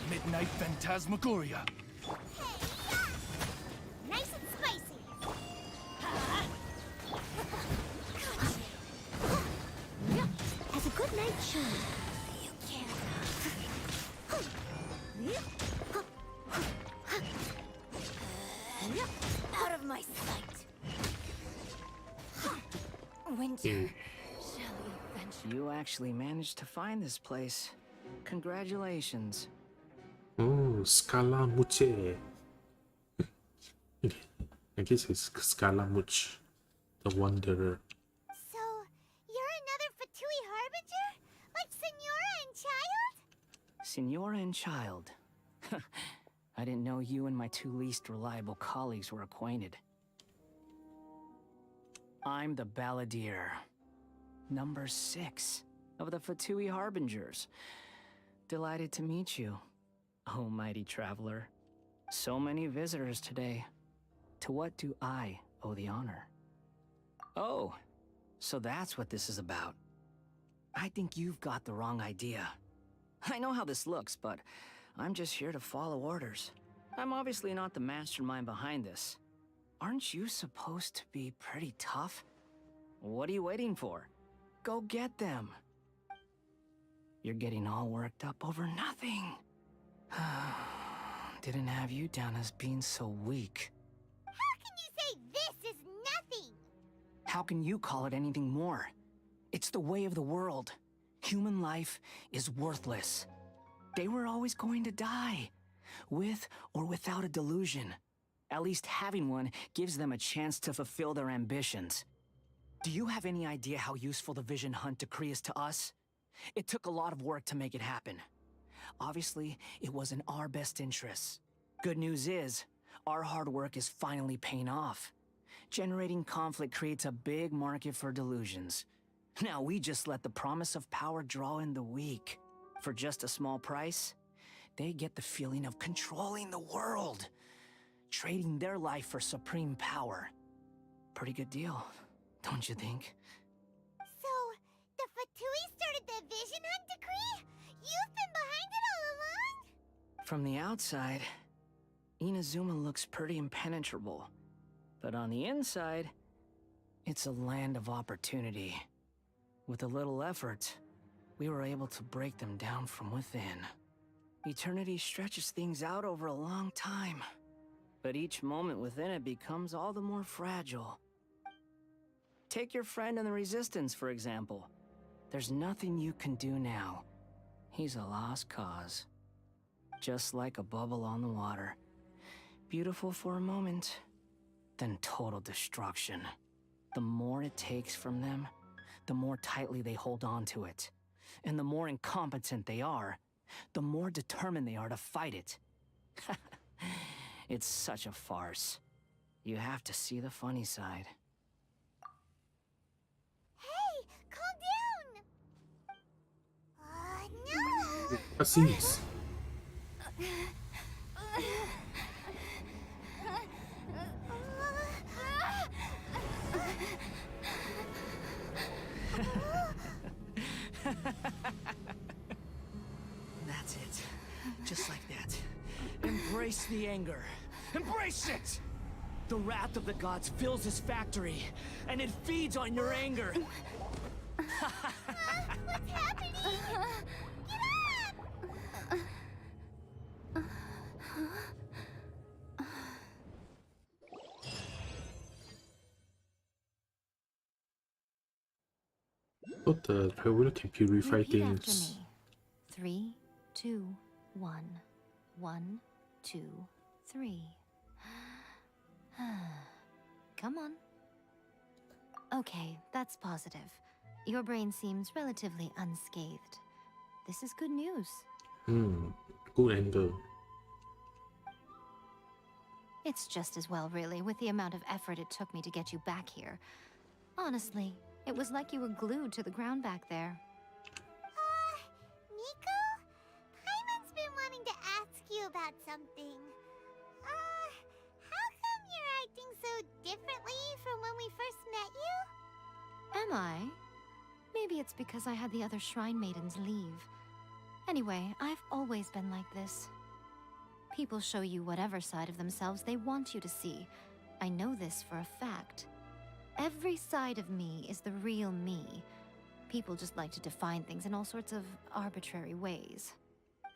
Midnight Phantasmagoria. Nice and spicy. As a good night should. You can't. Out of my sight. Winter, Mm. shall we venture? You actually managed to find this place. Congratulations. Oh, Scalamucci. I guess it's Scalamuch, the Wanderer. So, you're another Fatui Harbinger? Like Senora and Child? Senora and Child. I didn't know you and my two least reliable colleagues were acquainted. I'm the Balladeer. Number 6 of the Fatui Harbingers. Delighted to meet you, oh mighty traveler. So many visitors today. To what do I owe the honor? Oh, so that's what this is about. I think you've got the wrong idea. I know how this looks, but I'm just here to follow orders. I'm obviously not the mastermind behind this. Aren't you supposed to be pretty tough? What are you waiting for? Go get them. You're getting all worked up over nothing. Didn't have you down as being so weak. How can you say this is nothing? How can you call it anything more? It's the way of the world. Human life is worthless. They were always going to die, with or without a delusion. At least having one gives them a chance to fulfill their ambitions. Do you have any idea how useful the Vision Hunt decree is to us? It took a lot of work to make it happen. Obviously, it was in our best interests. Good news is, our hard work is finally paying off. Generating conflict creates a big market for delusions. Now we just let the promise of power draw in the weak. For just a small price, they get the feeling of controlling the world. Trading their life for supreme power. Pretty good deal, don't you think? So, the Fatui started the Vision Hunt decree? You've been behind it all along? From the outside, Inazuma looks pretty impenetrable. But on the inside, it's a land of opportunity. With a little effort, we were able to break them down from within. Eternity stretches things out over a long time, but each moment within it becomes all the more fragile. Take your friend in the Resistance, for example. There's nothing you can do now. He's a lost cause. Just like a bubble on the water. Beautiful for a moment, then total destruction. The more it takes from them, the more tightly they hold on to it. And the more incompetent they are, the more determined they are to fight it. It's such a farce. You have to see the funny side. Hey, calm down! No! Cutscenes. That's it. Just like that. Embrace the anger. Embrace it! The wrath of the gods fills this factory, and it feeds on your anger. What's happening? Get up! But the trailer can purify Repeat after things. me. 3, 2, 1. 1, 2, 3. Come on. Okay, that's positive. Your brain seems relatively unscathed. This is good news. Good angle. It's just as well, really, with the amount of effort it took me to get you back here. Honestly, it was like you were glued to the ground back there. Nico? Paimon's been wanting to ask you about something. How come you're acting so differently from when we first met you? Am I? Maybe it's because I had the other shrine maidens leave. Anyway, I've always been like this. People show you whatever side of themselves they want you to see. I know this for a fact. Every side of me is the real me. People just like to define things in all sorts of arbitrary ways.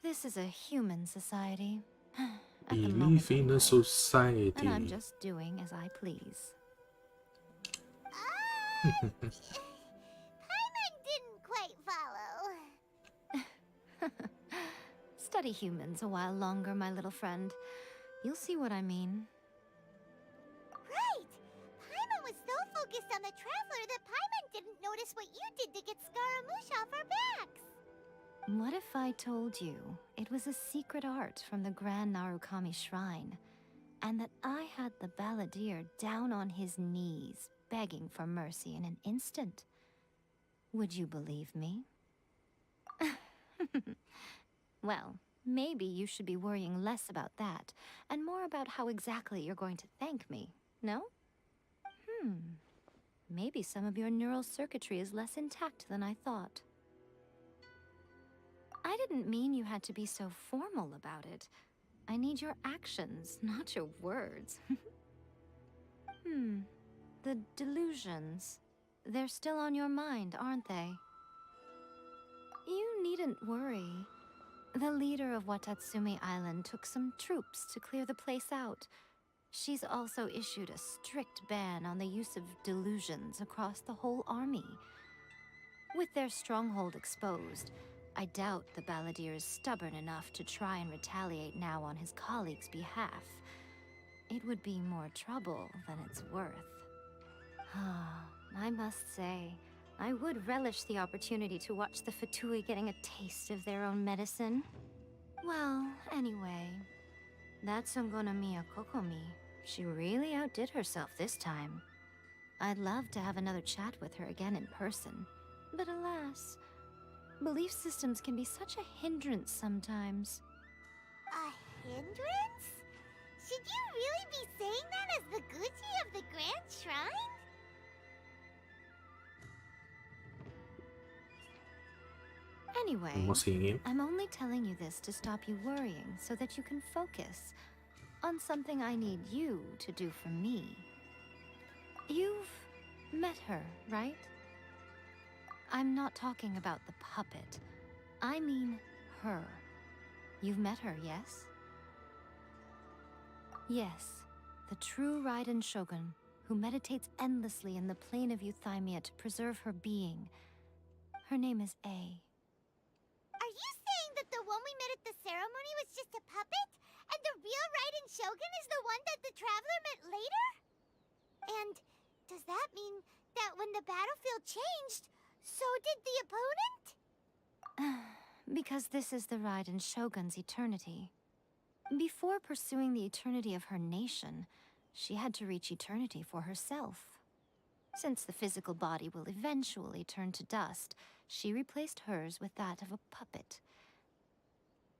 This is a human society. At the moment, Believe in a society. and I'm just doing as I please. Paimon didn't quite follow. Study humans a while longer, my little friend. You'll see what I mean. Right! Paimon was so focused on the Traveler that Paimon didn't notice what you did to get Scaramouche off our backs. What if I told you it was a secret art from the Grand Narukami Shrine, and that I had the balladeer down on his knees, begging for mercy in an instant? Would you believe me? Well, maybe you should be worrying less about that, and more about how exactly you're going to thank me, no? Maybe some of your neural circuitry is less intact than I thought. I didn't mean you had to be so formal about it. I need your actions, not your words. The delusions. They're still on your mind, aren't they? You needn't worry. The leader of Watatsumi Island took some troops to clear the place out. She's also issued a strict ban on the use of delusions across the whole army. With their stronghold exposed, I doubt the balladeer is stubborn enough to try and retaliate now on his colleagues' behalf. It would be more trouble than it's worth. I must say, I would relish the opportunity to watch the Fatui getting a taste of their own medicine. Well, anyway, that Sungonomiya Kokomi, she really outdid herself this time. I'd love to have another chat with her again in person, but alas, belief systems can be such a hindrance sometimes. A hindrance? Should you really be saying that as the Gucci of the Grand Shrine? Anyway, I'm only telling you this to stop you worrying so that you can focus on something I need you to do for me. You've met her, right? I'm not talking about the puppet. I mean her. You've met her, yes? Yes, the true Raiden Shogun, who meditates endlessly in the plane of Euthymia to preserve her being. Her name is A. Are you saying that the one we met at the ceremony was just a puppet? And the real Raiden Shogun is the one that the Traveler met later? And does that mean that when the battlefield changed, so did the opponent? Because this is the Raiden Shogun's eternity. Before pursuing the eternity of her nation, she had to reach eternity for herself. Since the physical body will eventually turn to dust, she replaced hers with that of a puppet.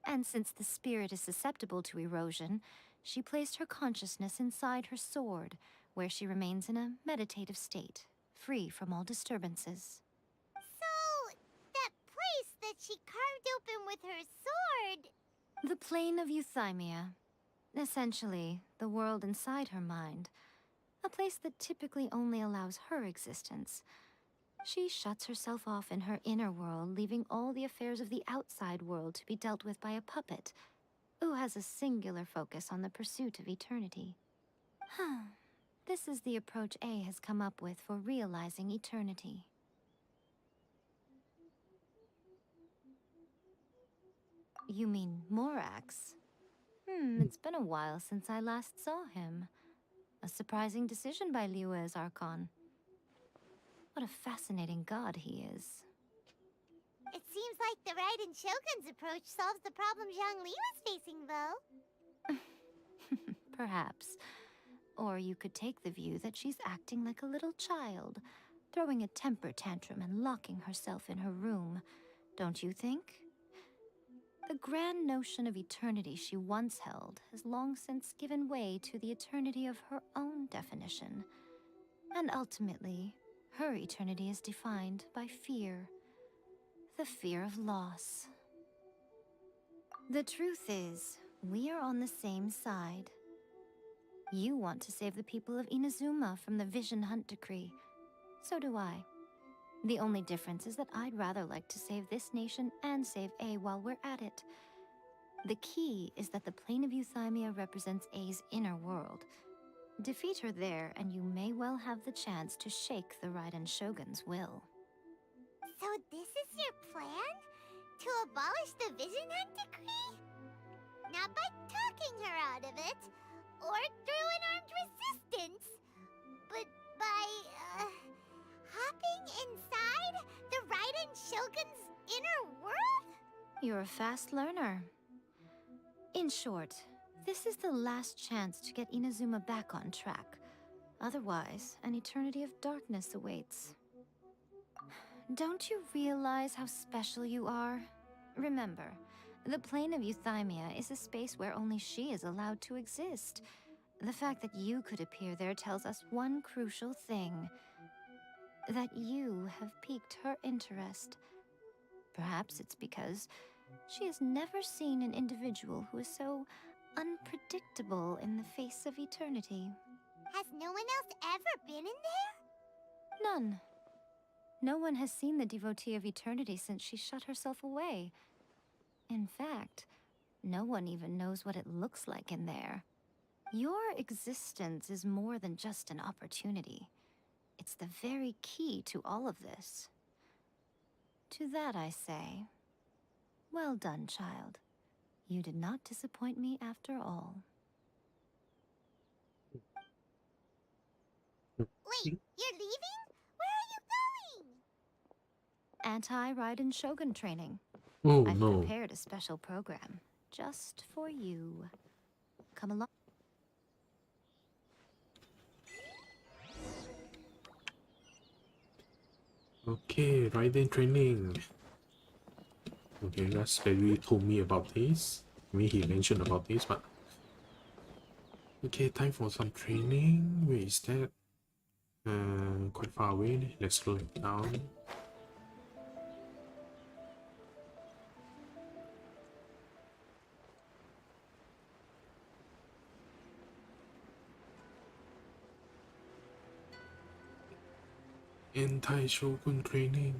And since the spirit is susceptible to erosion, she placed her consciousness inside her sword, where she remains in a meditative state, free from all disturbances. So, that place that she carved open with her sword... The plane of euthymia. Essentially, the world inside her mind. A place that typically only allows her existence. She shuts herself off in her inner world, leaving all the affairs of the outside world to be dealt with by a puppet, who has a singular focus on the pursuit of eternity. This is the approach A has come up with for realizing eternity. You mean Morax? It's been a while since I last saw him. A surprising decision by Liyue's Archon. What a fascinating god he is. It seems like the Raiden Shogun's approach solves the problem Zhongli was facing, though. Perhaps. Or you could take the view that she's acting like a little child, throwing a temper tantrum and locking herself in her room. Don't you think? The grand notion of eternity she once held has long since given way to the eternity of her own definition. And ultimately, her eternity is defined by fear. The fear of loss. The truth is, we are on the same side. You want to save the people of Inazuma from the Vision Hunt decree. So do I. The only difference is that I'd rather like to save this nation and save A while we're at it. The key is that the plane of euthymia represents A's inner world. Defeat her there, and you may well have the chance to shake the Raiden Shogun's will. So this is your plan? To abolish the Vision Hunt decree? Not by talking her out of it, or through an armed resistance, but by, hopping inside the Raiden Shogun's inner world? You're a fast learner. In short, this is the last chance to get Inazuma back on track. Otherwise, an eternity of darkness awaits. Don't you realize how special you are? Remember, the plane of euthymia is a space where only she is allowed to exist. The fact that you could appear there tells us one crucial thing. That you have piqued her interest. Perhaps it's because she has never seen an individual who is so unpredictable in the face of eternity. Has no one else ever been in there? None. No one has seen the devotee of eternity since she shut herself away. In fact, no one even knows what it looks like in there. Your existence is more than just an opportunity. It's the very key to all of this. To that I say, well done, child. You did not disappoint me after all. Wait, you're leaving? Where are you going? Anti-Raiden Shogun training. Oh I've no. prepared a special program just for you. Come along. Okay, Raiden training. Okay, last Barry told me about this. I mean, he mentioned about this, but okay, time for some training. Where is that? Quite far away. Let's slow it down. Anti-Shogun training.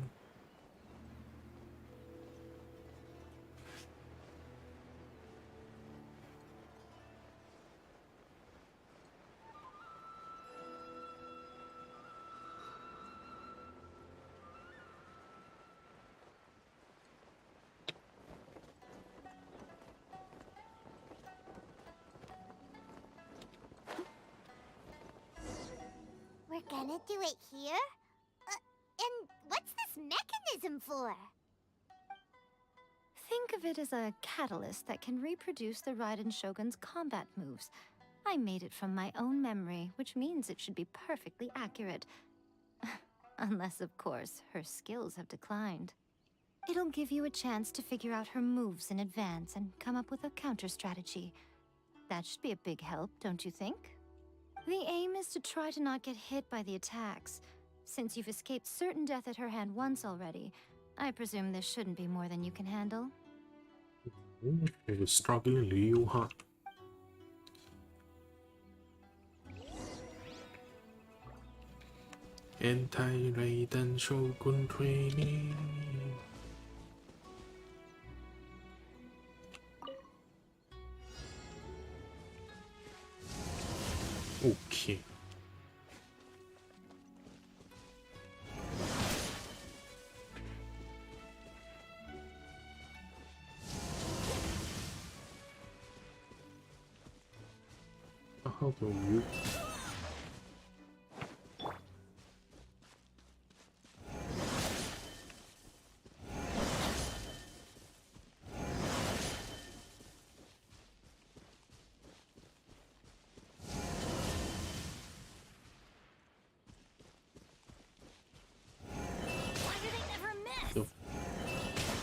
We're gonna do it here? And what's this mechanism for? Think of it as a catalyst that can reproduce the Raiden Shogun's combat moves. I made it from my own memory, which means it should be perfectly accurate. Unless, of course, her skills have declined. It'll give you a chance to figure out her moves in advance and come up with a counter strategy. That should be a big help, don't you think? The aim is to try to not get hit by the attacks. Since you've escaped certain death at her hand once already, I presume this shouldn't be more than you can handle. Struggling Liu, huh? Anti-Raiden Shogun training. Okay. How do you?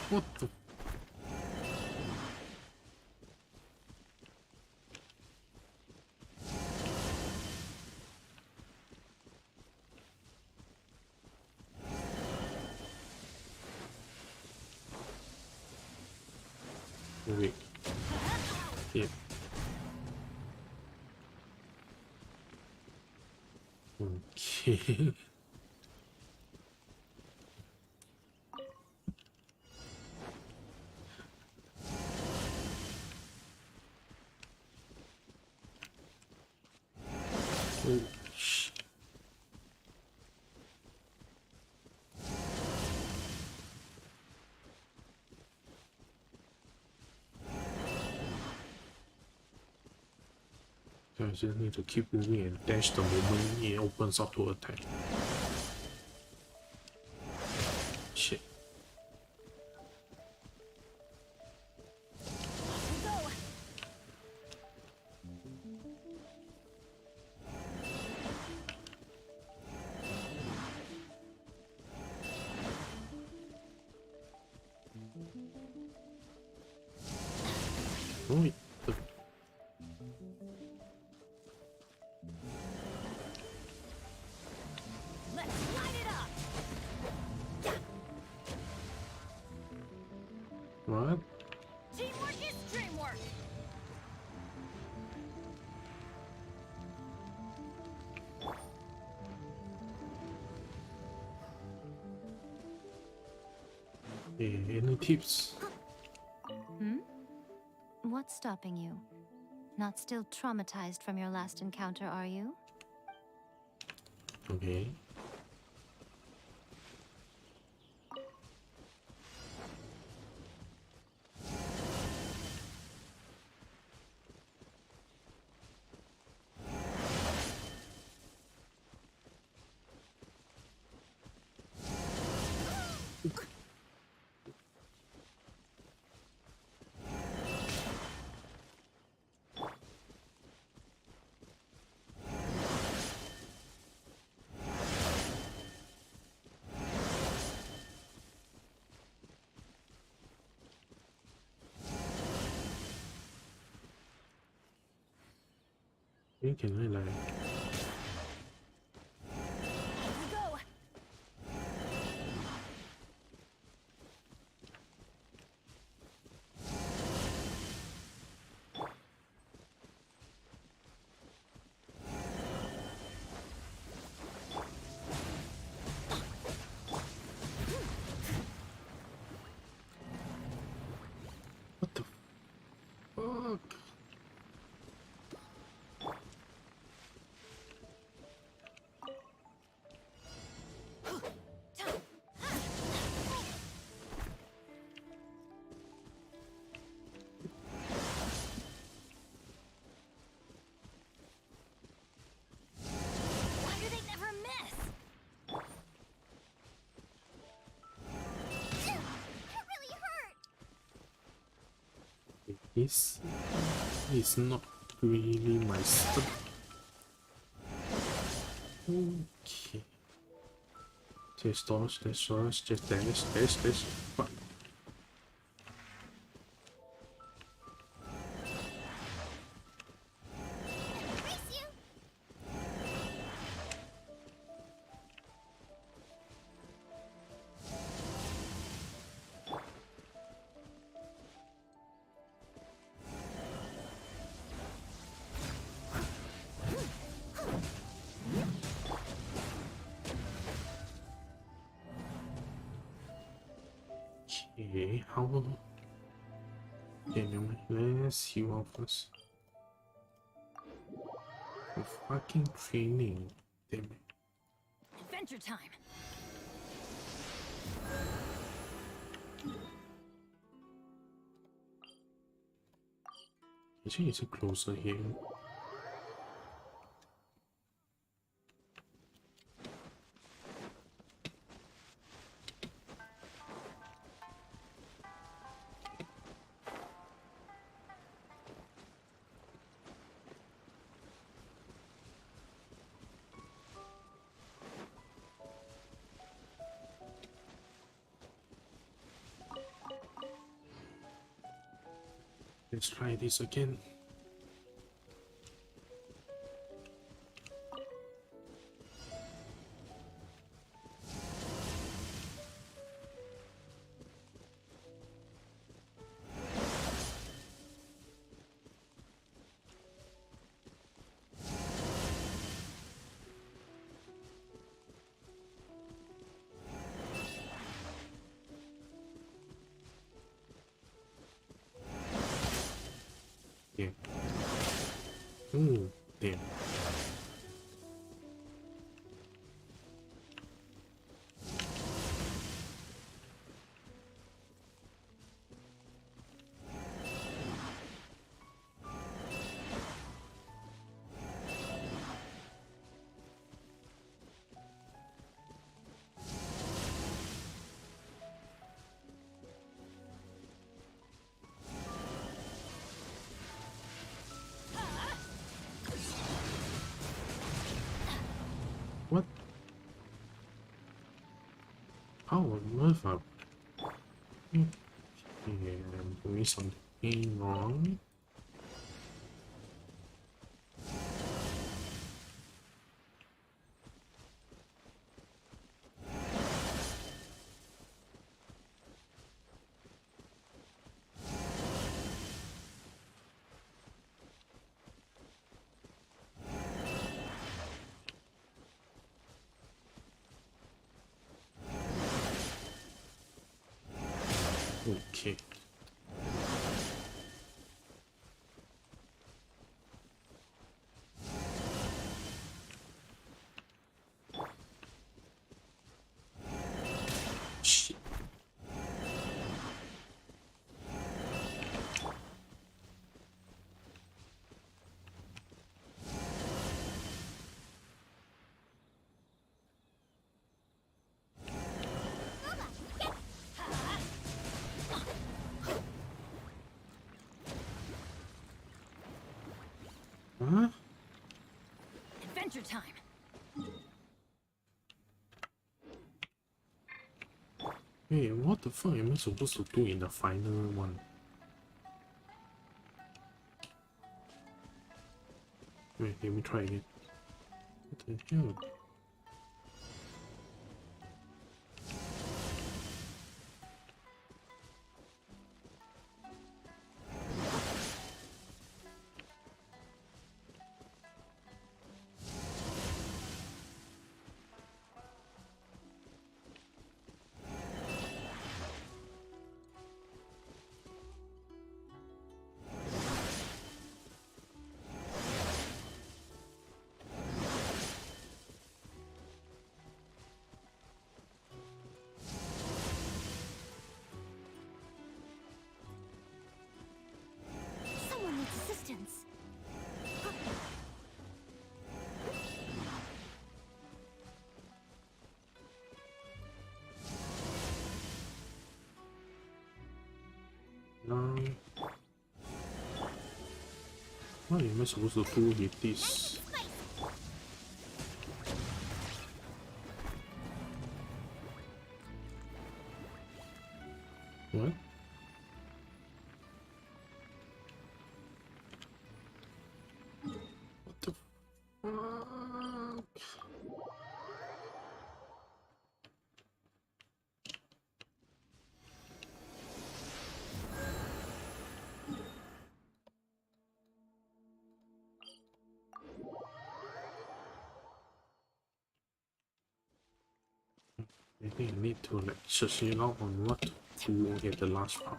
What the? Wait. Yeah. Okay. Oh, shit. So I just need to keep moving and dash the moment it opens up to attack. Shit. Right. Let's light it up! What? Teamwork is dreamwork! Any tips? Hmm? What's stopping you? Not still traumatized from your last encounter, are you? Okay. Can I like? Go! What the fuck? This is not really my stuff. Okay. Just dodge, just dash. Fuck. Okay, how? Okay, let's see what first. For fucking training, damn it. Adventure time. Actually, it's closer here. Let's try this again. Yeah. Ooh, damn. What? How on earth are... Okay, I'm doing something wrong. Okay. Shit. Huh? Adventure time. Hey, what the fuck am I supposed to do in the final one? Wait, let me try again. What the hell? What am I supposed to do with this? What? What the fuck? I think I need to like search it out on what to do at the last part.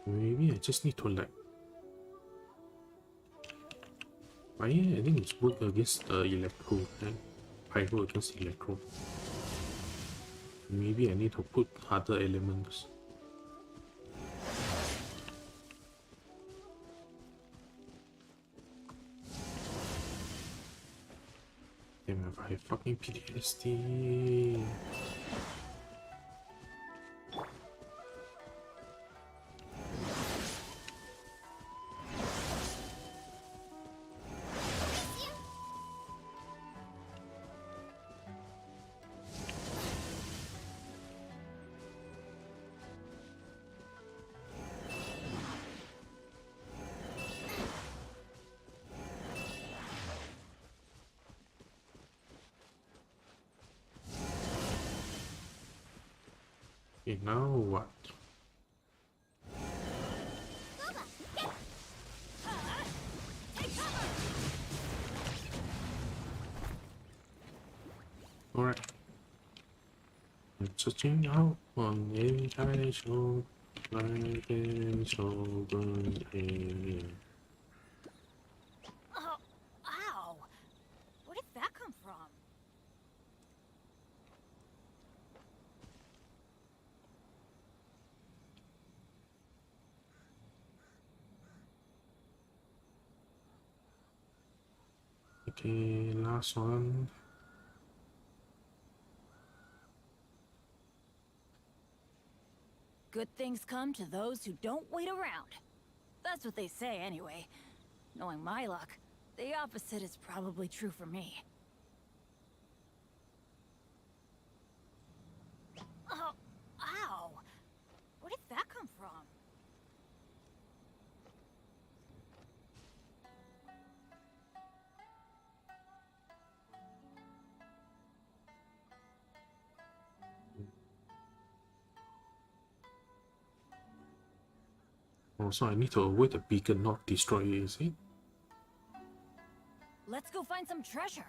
Maybe I just need to like. I think it's work against the electro, right? Pyro against electro. Maybe I need to put other elements. Damn, I have fucking PTSD. Okay, now what? Alright. I'm searching out on any show, like any shogun alien. Oh, ow! Where did that come from? Okay, last one. Good things come to those who don't wait around. That's what they say anyway. Knowing my luck, the opposite is probably true for me. Oh, ow! Where did that come from? Also, I need to avoid the beacon, not destroy it, you see? Let's go find some treasure.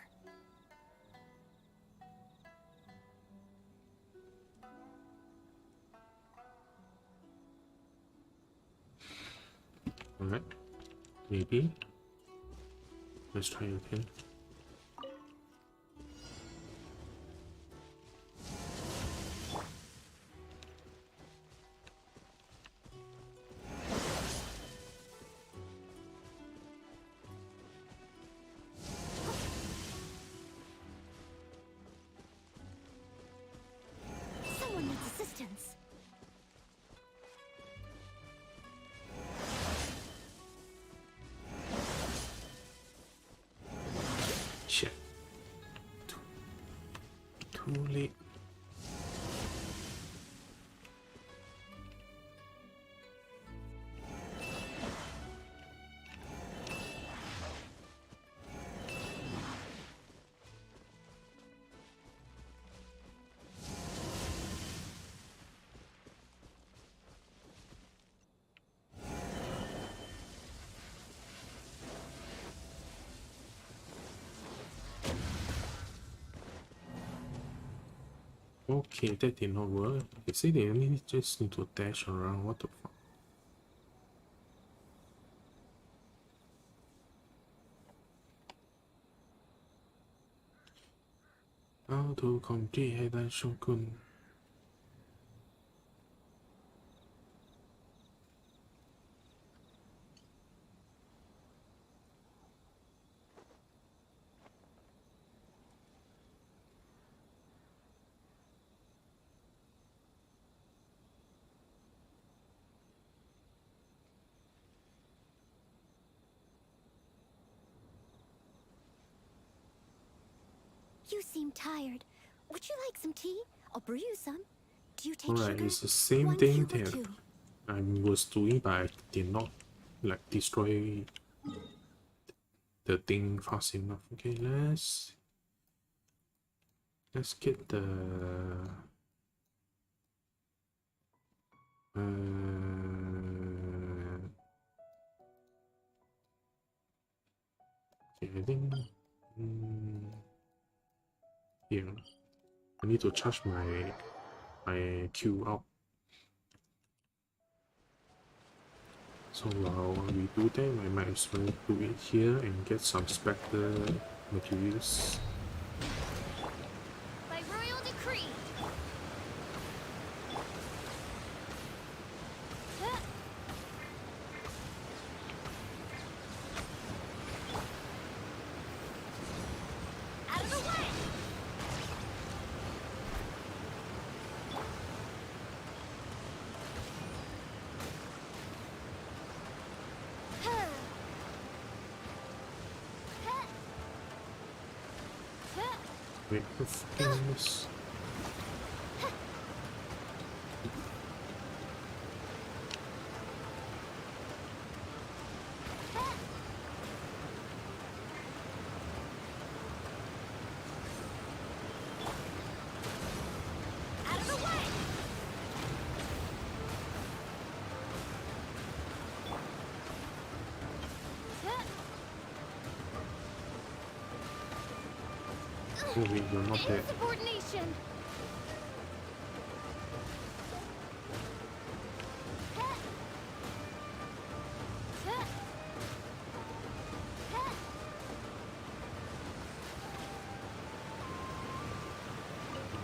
Alright. Maybe. Let's try again. Someone needs assistance. Shit. Too late. Okay, that did not work. They say they only just need to dash around. What the fuck? How to complete Head Shogun? You seem tired. Would you like some tea? I'll brew you some. Do you take Alright, sugar? it's the same One thing cube or that two? I was doing, but I did not like destroy the thing fast enough. Okay, let's get the okay, I think here I need to charge my queue up. So while we do that, I might as well do it here and get some spectre materials. By royal decree. Out of the way. Wait for focus. Out of the way. Oh wait, you're not dead. Insubordination.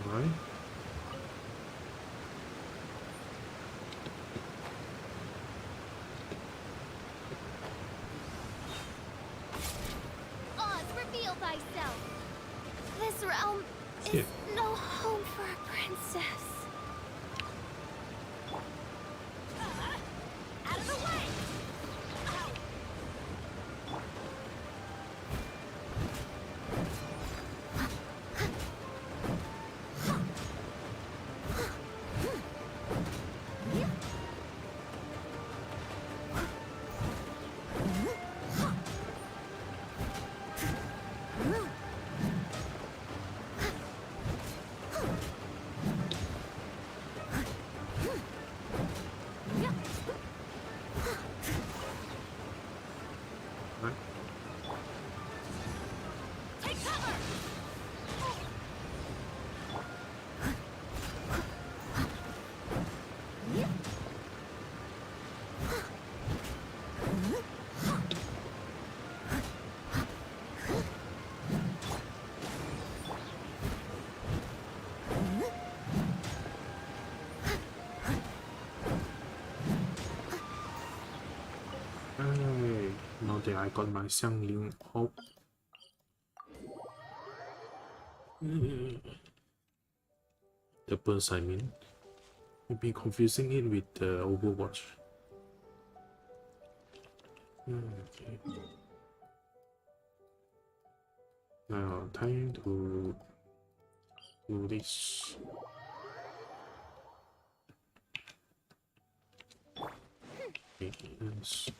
Alright. Oz, reveal thyself. This realm is Yeah. no home for a princess. Out of the way! Right. Take cover! Hey, now that I got my Xiangling up. The burst, I mean. You've been confusing it with the Overwatch. Okay. Now, time to do this. Okay, so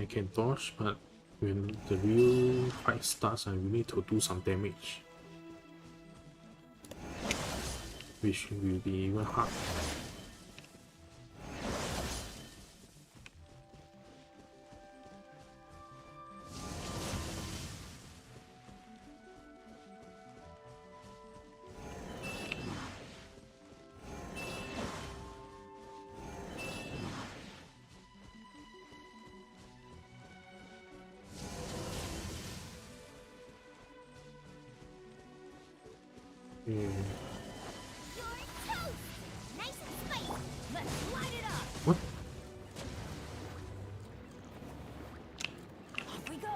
I can dodge, but when the real fight starts, I will need to do some damage, which will be even hard. Yeah. You're toast! Nice and spicy! Let's light it up! What? Off we go!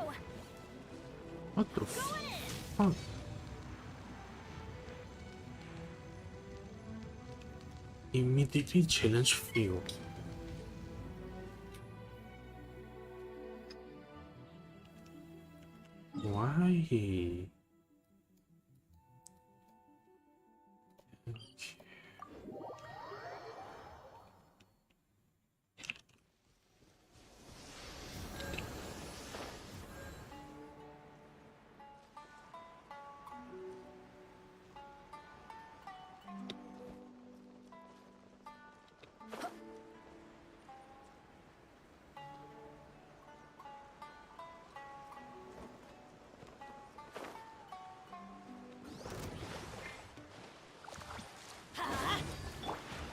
What the Going in! fuck? Immediately challenge field. Why?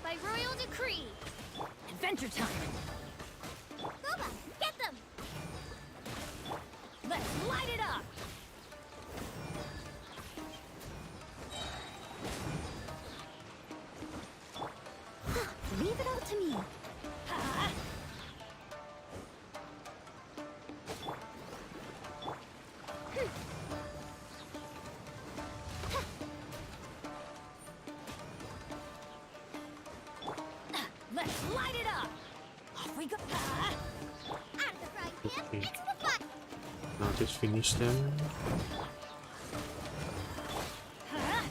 By royal decree. Adventure time! Boba, get them! Let's light it up! Leave it up to me. Ha! Let's light it up! Off we go! Ha! Out of the frying pan, Okay. into the pot! Now just finish them. Ha!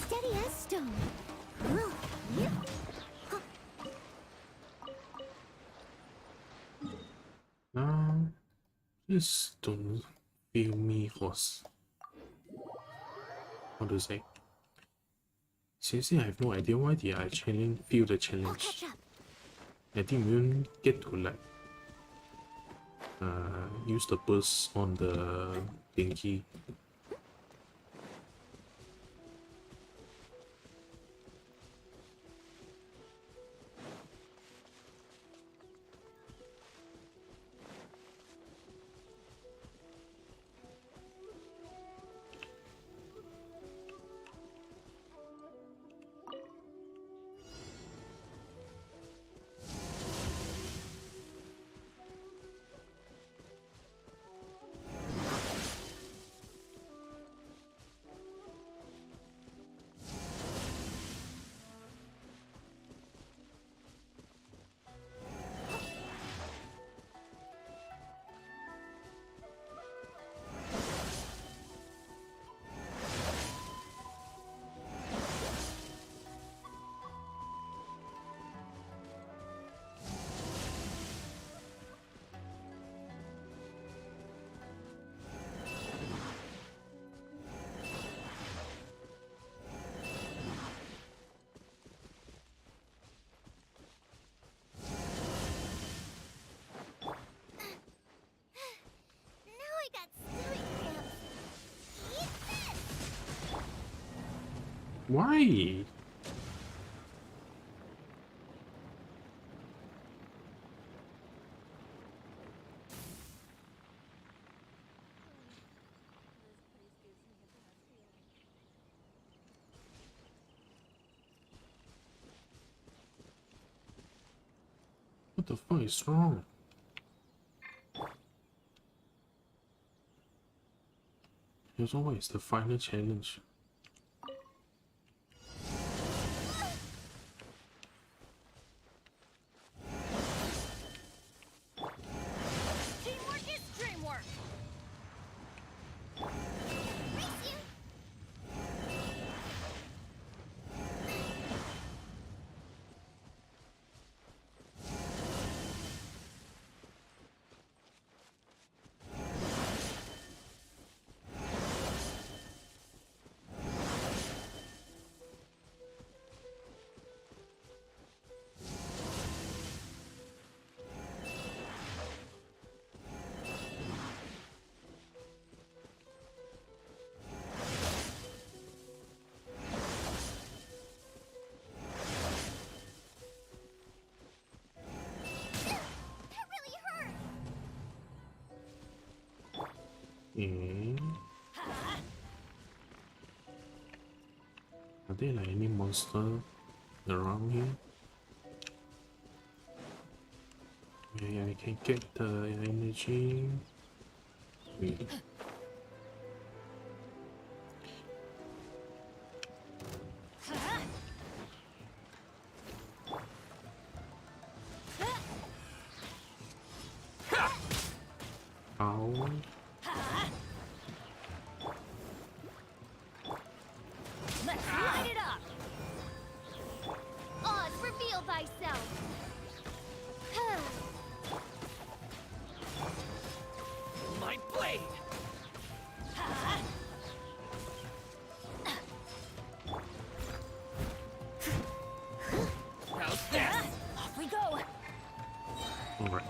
Steady as stone. Now, just don't feel me horse. How to say? Seriously, I have no idea why did I feel the I'll challenge. catch up. I didn't even get to like use the burst on the thingy. Now I got stomach cramps. Eat this! Why? What the fuck is wrong? Here's always the final challenge. Teamwork is dreamwork! Race you! Okay. Are there like any monster around here? Yeah, I can get the energy. Wait. Ow. Let's light it up! Oz, reveal thyself! My blade! How's that? Off we go! Alright.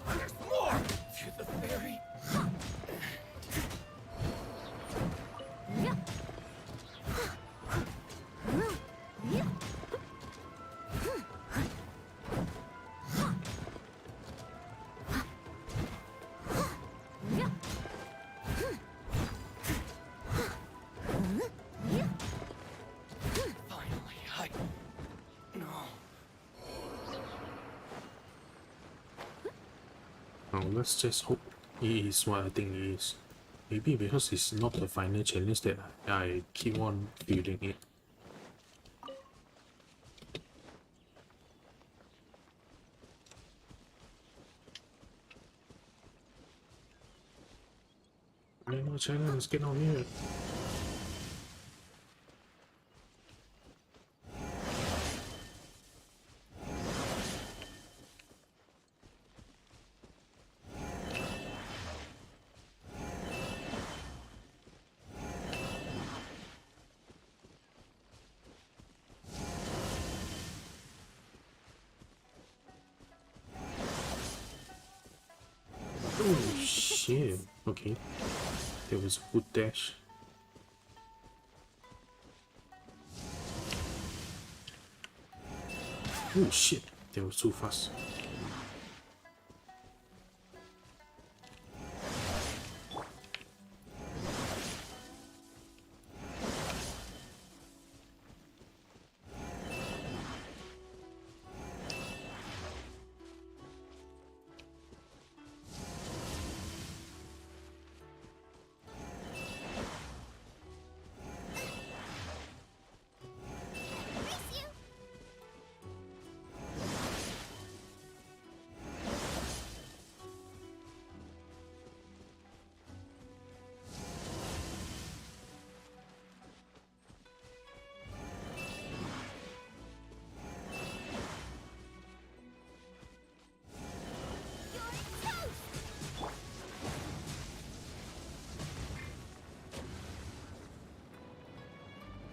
There's more! To the fairy! Finally, no. Now let's just hope it is what I think it is. Maybe because it's not the final challenge that I keep on feeling it. Final challenge, let's get on here. Oh shit, okay. There was a good dash. Oh shit, that was too fast.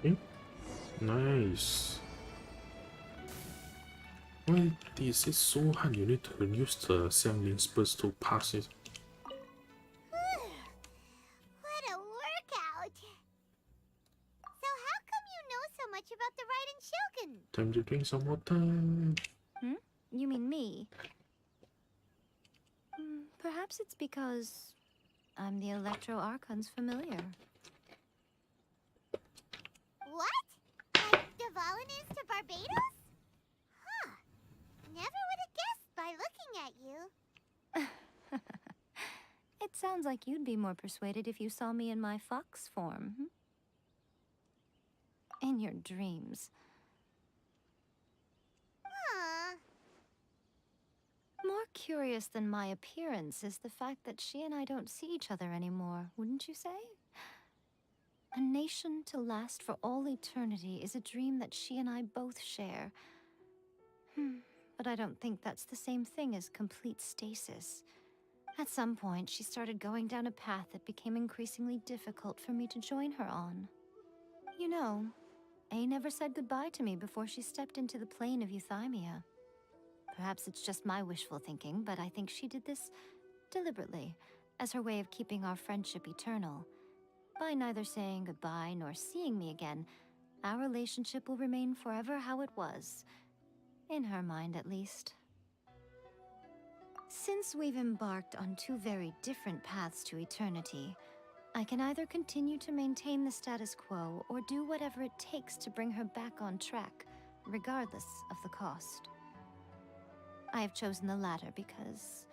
Okay. Nice. Why is it so hard? You need to use the Xianglin spurs to pass it. What a workout! So how come you know so much about the Raiden Shogun? Time to drink some water. Hmm? You mean me? Perhaps it's because I'm the Electro Archon's familiar. What? Like Dvalin is to Barbados? Huh. Never would have guessed by looking at you. It sounds like you'd be more persuaded if you saw me in my fox form. In your dreams. Huh. More curious than my appearance is the fact that she and I don't see each other anymore, wouldn't you say? A nation to last for all eternity is a dream that she and I both share. But I don't think that's the same thing as complete stasis. At some point, she started going down a path that became increasingly difficult for me to join her on. You know, A never said goodbye to me before she stepped into the plane of euthymia. Perhaps it's just my wishful thinking, but I think she did this deliberately, as her way of keeping our friendship eternal. By neither saying goodbye nor seeing me again, our relationship will remain forever how it was. In her mind, at least. Since we've embarked on two very different paths to eternity, I can either continue to maintain the status quo or do whatever it takes to bring her back on track, regardless of the cost. I have chosen the latter because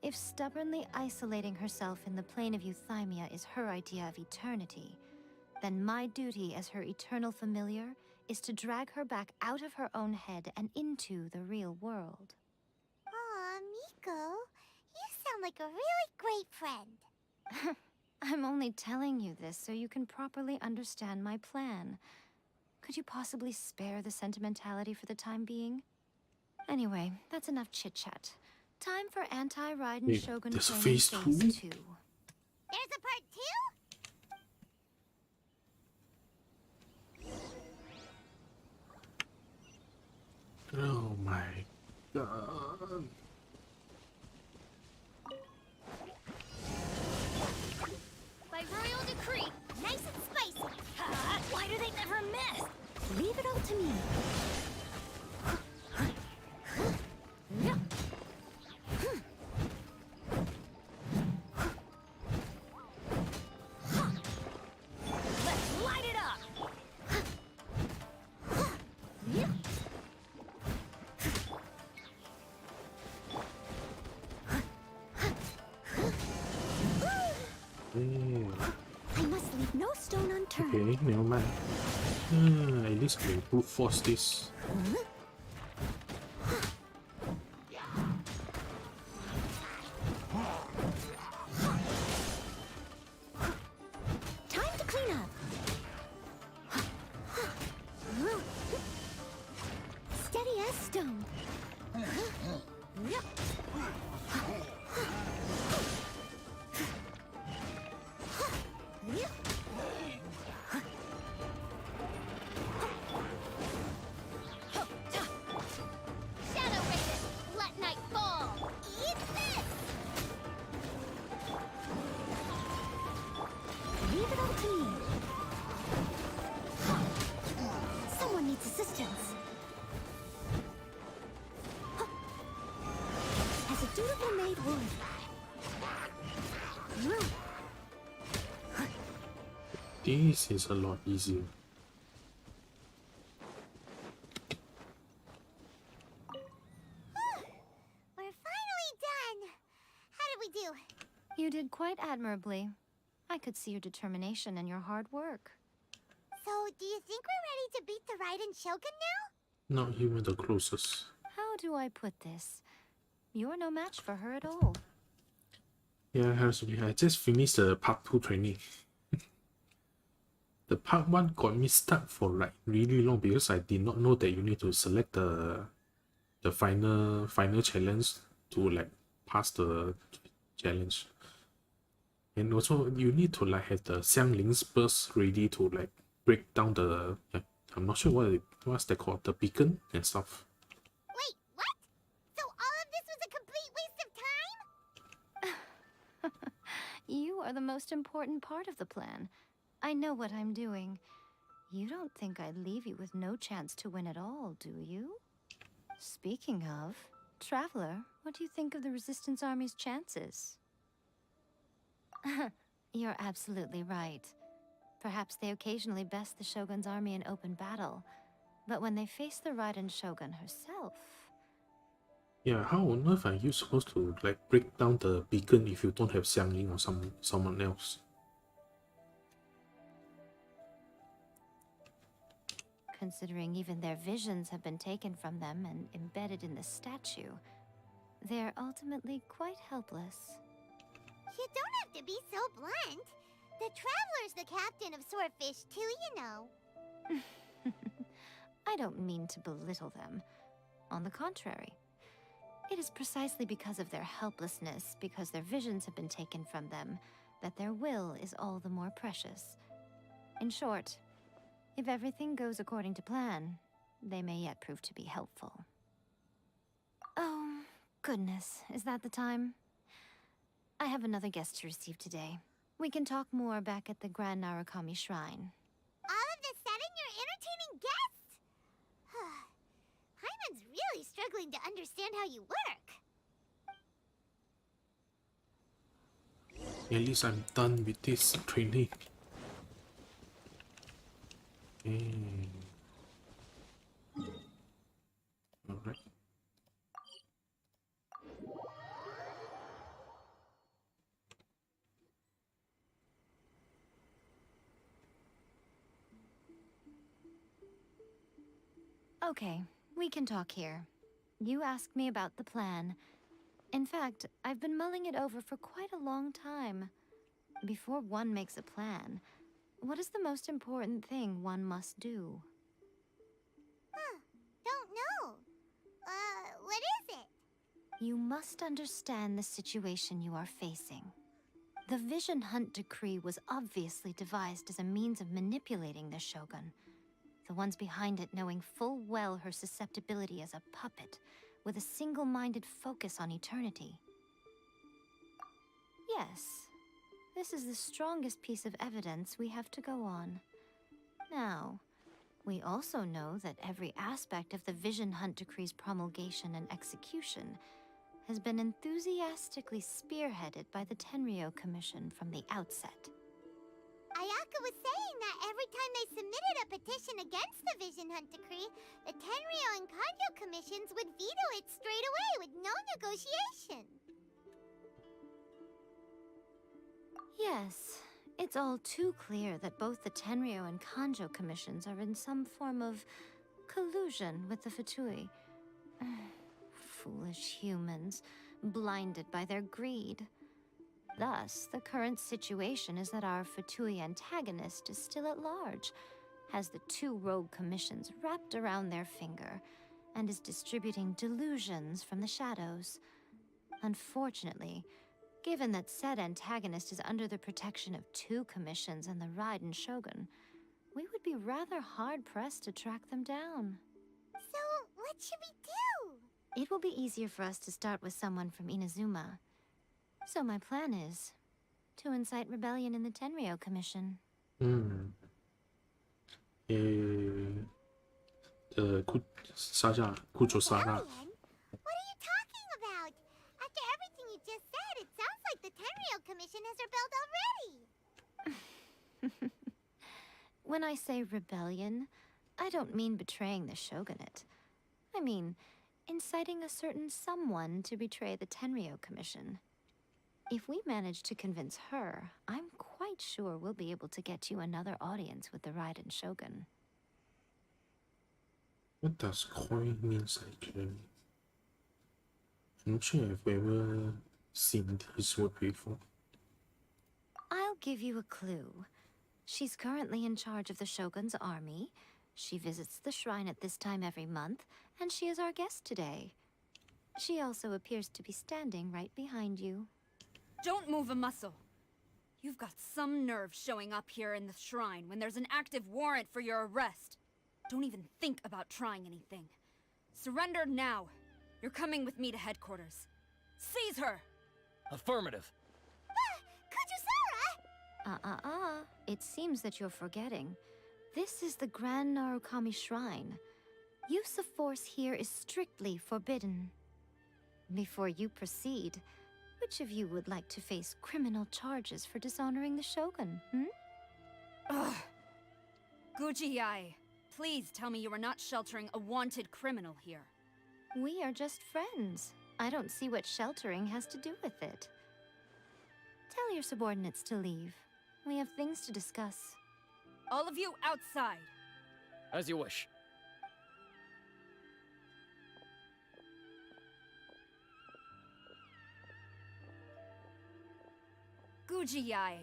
if stubbornly isolating herself in the plane of euthymia is her idea of eternity, then my duty as her eternal familiar is to drag her back out of her own head and into the real world. Aw, Miko, you sound like a really great friend. I'm only telling you this so you can properly understand my plan. Could you possibly spare the sentimentality for the time being? Anyway, that's enough chit-chat. Time for anti-Raiden Wait, Shogun there's a training phase phase 2? 2. There's a part 2? Oh my god. By royal decree, nice and spicy. Why do they never miss? Leave it all to me. Let's light it up! I must leave no stone unturned. Okay, never mind. At least I can brute force this. Time to clean up. Steady as stone. Shadow Raiden, let night fall. Eat this. Leave it all to me. Someone needs assistance. As a dutiful maid would. This is a lot easier. We're finally done. How did we do? You did quite admirably. I could see your determination and your hard work. So, do you think we're ready to beat the Raiden Shogun now? Not even the closest. How do I put this? You're no match for her at all. Yeah, I just finished the part 2 training. The part 1 got me stuck for like really long because I did not know that you need to select the final challenge to like pass the challenge. And also you need to like have the Xiangling's burst ready to like break down the I'm not sure what's that called, the beacon and stuff. Wait, what? So all of this was a complete waste of time? You are the most important part of the plan. I know what I'm doing. You don't think I'd leave you with no chance to win at all, do you? Speaking of, Traveler, what do you think of the Resistance Army's chances? You're absolutely right. Perhaps they occasionally best the Shogun's army in open battle, but when they face the Raiden Shogun herself... Yeah, how on earth are you supposed to like break down the beacon if you don't have Xiangling or someone else? Considering even their visions have been taken from them and embedded in the statue, they're ultimately quite helpless. You don't have to be so blunt. The Traveler's the captain of Swordfish too, you know. I don't mean to belittle them. On the contrary, it is precisely because of their helplessness, because their visions have been taken from them, that their will is all the more precious. In short, if everything goes according to plan, they may yet prove to be helpful. Oh, goodness, is that the time? I have another guest to receive today. We can talk more back at the Grand Narukami Shrine. All of a sudden, you're entertaining guests? Paimon's really struggling to understand how you work. At least I'm done with this training. Alright. Okay, we can talk here. You asked me about the plan. In fact, I've been mulling it over for quite a long time. Before one makes a plan, what is the most important thing one must do? Don't know. What is it? You must understand the situation you are facing. The Vision Hunt Decree was obviously devised as a means of manipulating the Shogun. The ones behind it knowing full well her susceptibility as a puppet, with a single-minded focus on eternity. Yes, this is the strongest piece of evidence we have to go on. Now, we also know that every aspect of the Vision Hunt Decree's promulgation and execution has been enthusiastically spearheaded by the Tenryou Commission from the outset. Ayaka was saying that every time they submitted a petition against the Vision Hunt Decree, the Tenryou and Kanjo commissions would veto it straight away with no negotiation. Yes, it's all too clear that both the Tenryou and Kanjo commissions are in some form of collusion with the Fatui. Foolish humans, blinded by their greed. Thus, the current situation is that our Fatui antagonist is still at large, has the two rogue commissions wrapped around their finger, and is distributing delusions from the shadows. Unfortunately, given that said antagonist is under the protection of two commissions and the Raiden Shogun, we would be rather hard-pressed to track them down. So, what should we do? It will be easier for us to start with someone from Inazuma. So my plan is to incite rebellion in the Tenryou Commission. Kujo Sara. What are you talking about? After everything you just said, it sounds like the Tenryou Commission has rebelled already. When I say rebellion, I don't mean betraying the shogunate. I mean inciting a certain someone to betray the Tenryou Commission. If we manage to convince her, I'm quite sure we'll be able to get you another audience with the Raiden Shogun. What does coin means actually? I'm not sure I've ever seen this word before. I'll give you a clue. She's currently in charge of the Shogun's army. She visits the shrine at this time every month, and she is our guest today. She also appears to be standing right behind you. Don't move a muscle. You've got some nerve showing up here in the shrine when there's an active warrant for your arrest. Don't even think about trying anything. Surrender now. You're coming with me to headquarters. Seize her! Affirmative. Kujusara! It seems that you're forgetting. This is the Grand Narukami Shrine. Use of force here is strictly forbidden. Before you proceed, which of you would like to face criminal charges for dishonoring the Shogun, Ugh. Guji-ai, please tell me you are not sheltering a wanted criminal here. We are just friends. I don't see what sheltering has to do with it. Tell your subordinates to leave. We have things to discuss. All of you outside. As you wish. Guji-ai,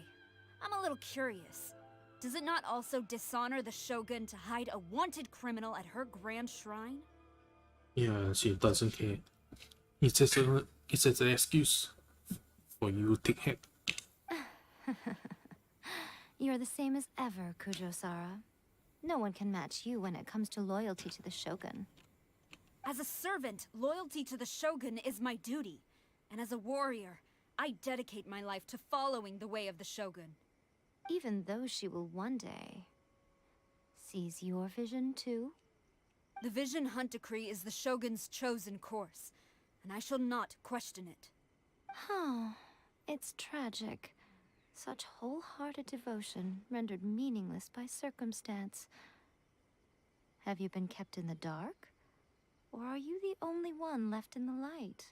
I'm a little curious. Does it not also dishonor the Shogun to hide a wanted criminal at her grand shrine? Yeah, she doesn't care. It's just an excuse for you to take head. You're the same as ever, Kujo-sara. No one can match you when it comes to loyalty to the Shogun. As a servant, loyalty to the Shogun is my duty. And as a warrior, I dedicate my life to following the way of the Shogun. Even though she will one day seize your vision too? The Vision Hunt Decree is the Shogun's chosen course, and I shall not question it. Oh, it's tragic. Such wholehearted devotion rendered meaningless by circumstance. Have you been kept in the dark? Or are you the only one left in the light?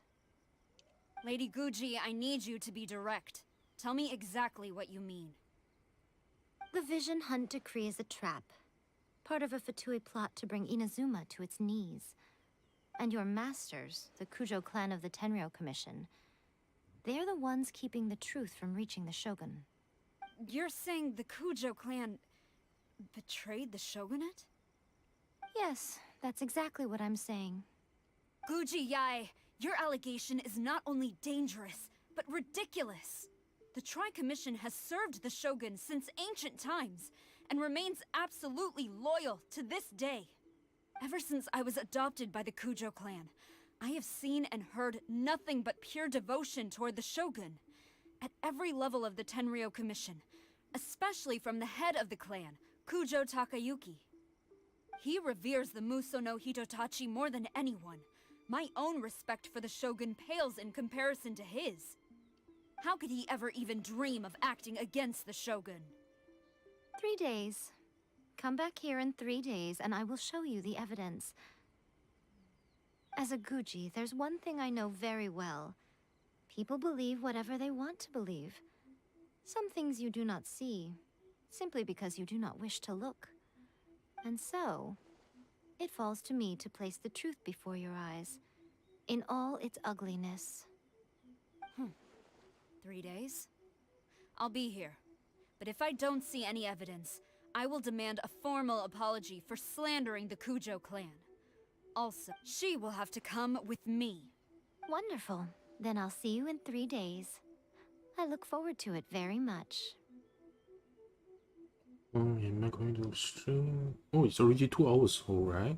Lady Guji, I need you to be direct. Tell me exactly what you mean. The Vision Hunt decree is a trap. Part of a Fatui plot to bring Inazuma to its knees. And your masters, the Kujo clan of the Tenryo Commission, they're the ones keeping the truth from reaching the Shogun. You're saying the Kujo clan betrayed the shogunate? Yes, that's exactly what I'm saying. Guji Yae, your allegation is not only dangerous, but ridiculous. The Tri-Commission has served the Shogun since ancient times, and remains absolutely loyal to this day. Ever since I was adopted by the Kujo clan, I have seen and heard nothing but pure devotion toward the Shogun. At every level of the Tenryo Commission, especially from the head of the clan, Kujo Takayuki. He reveres the Muso no Hitotachi more than anyone. My own respect for the Shogun pales in comparison to his. How could he ever even dream of acting against the Shogun? 3 days. Come back here in 3 days and I will show you the evidence. As a Guji, there's one thing I know very well. People believe whatever they want to believe. Some things you do not see, simply because you do not wish to look. And so, it falls to me to place the truth before your eyes, in all its ugliness. 3 days? I'll be here. But if I don't see any evidence, I will demand a formal apology for slandering the Kujo clan. Also, she will have to come with me. Wonderful. Then I'll see you in 3 days. I look forward to it very much. Am I going to stream? Oh, it's already 2 hours old, right?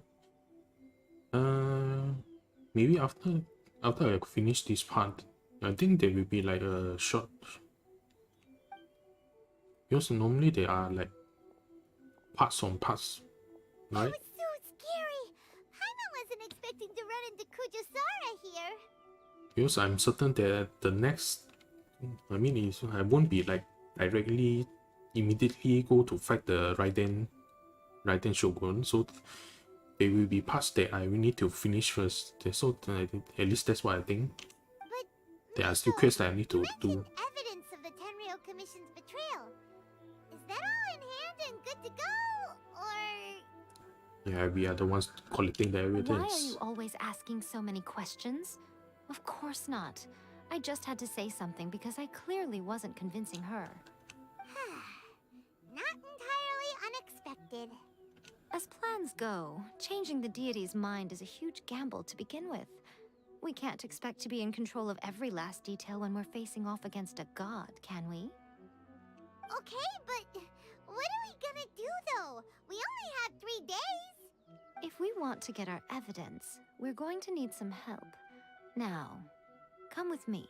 Maybe after I finish this part, I think there will be like a short. Because normally they are like parts on parts, right? That was so scary. Paimon wasn't expecting to run into Kujosara here. Because I'm certain that the next, I mean, I won't be like directly, immediately go to fight the Raiden Shogun. So there will be parts that I will need to finish first. So at least that's what I think. But there are still quests that I need to do. Evidence of the Tenryo Commission's betrayal. Is that all in hand and good to go, or? Yeah, we are the ones collecting the evidence. Why are you always asking so many questions? Of course not. I just had to say something because I clearly wasn't convincing her. Not entirely unexpected. As plans go, changing the deity's mind is a huge gamble to begin with. We can't expect to be in control of every last detail when we're facing off against a god, can we? Okay, but what are we gonna do though? We only have 3 days. If we want to get our evidence, we're going to need some help. Now, come with me.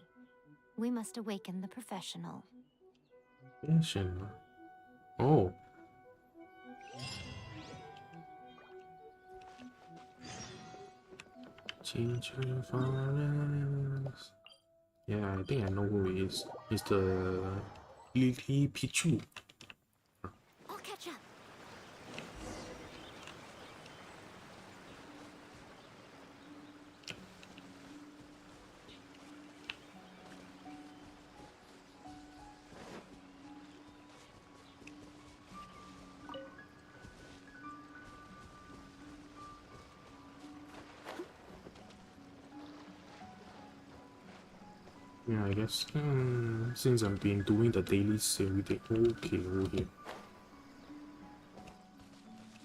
We must awaken the professional. Genshin. Oh. Change your forest. Yeah, I think I know who it is. It's the Lily Pichu. I'll catch up. Yeah, I guess since I've been doing the dailies every day. Okay, over here.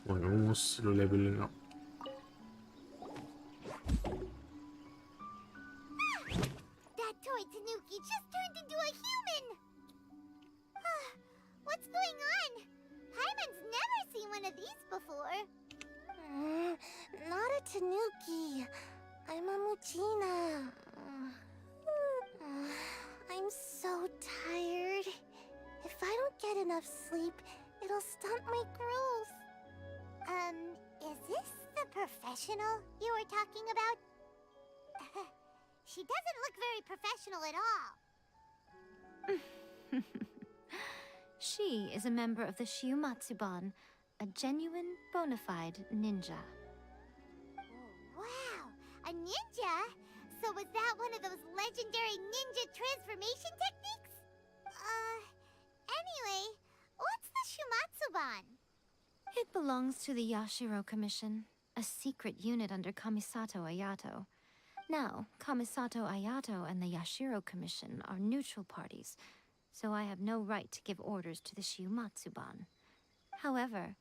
Oh, I'm almost leveling up. That toy Tanuki just turned into a human! What's going on? Paimon's never seen one of these before. Not a Tanuki. I'm a Muchina. I'm so tired. If I don't get enough sleep, it'll stunt my growth. Is this the professional you were talking about? She doesn't look very professional at all. She is a member of the Shiumatsuban, a genuine, bona fide ninja. Wow, a ninja? So was that one of those legendary ninja transformation techniques? Anyway, what's the Shumatsuban? It belongs to the Yashiro Commission, a secret unit under Kamisato Ayato. Now, Kamisato Ayato and the Yashiro Commission are neutral parties, so I have no right to give orders to the Shiumatsuban. However,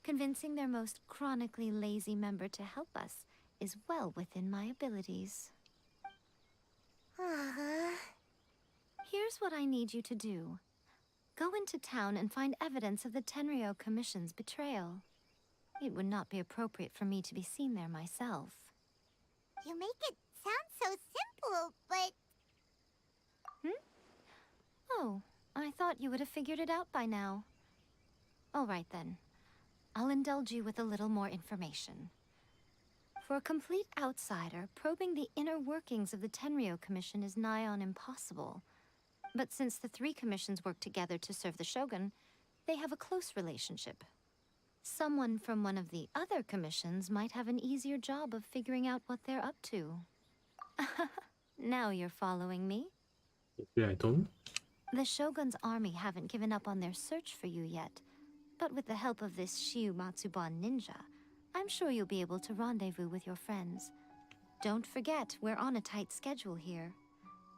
convincing their most chronically lazy member to help us is well within my abilities. Here's what I need you to do. Go into town and find evidence of the Tenryo Commission's betrayal. It would not be appropriate for me to be seen there myself. You make it sound so simple, but... Oh, I thought you would have figured it out by now. All right then. I'll indulge you with a little more information. For a complete outsider, probing the inner workings of the Tenryo Commission is nigh on impossible. But since the three commissions work together to serve the Shogun, they have a close relationship. Someone from one of the other commissions might have an easier job of figuring out what they're up to. Now you're following me? Yeah, I don't. The Shogun's army haven't given up on their search for you yet. But with the help of this Shiumatsuban ninja, I'm sure you'll be able to rendezvous with your friends. Don't forget, we're on a tight schedule here.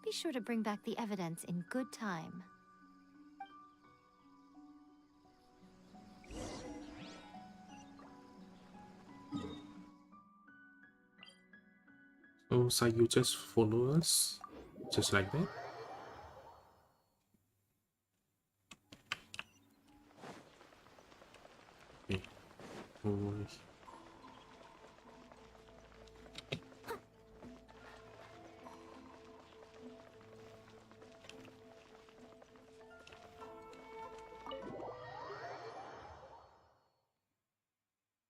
Be sure to bring back the evidence in good time. So you just follow us, just like that. Okay. Oh.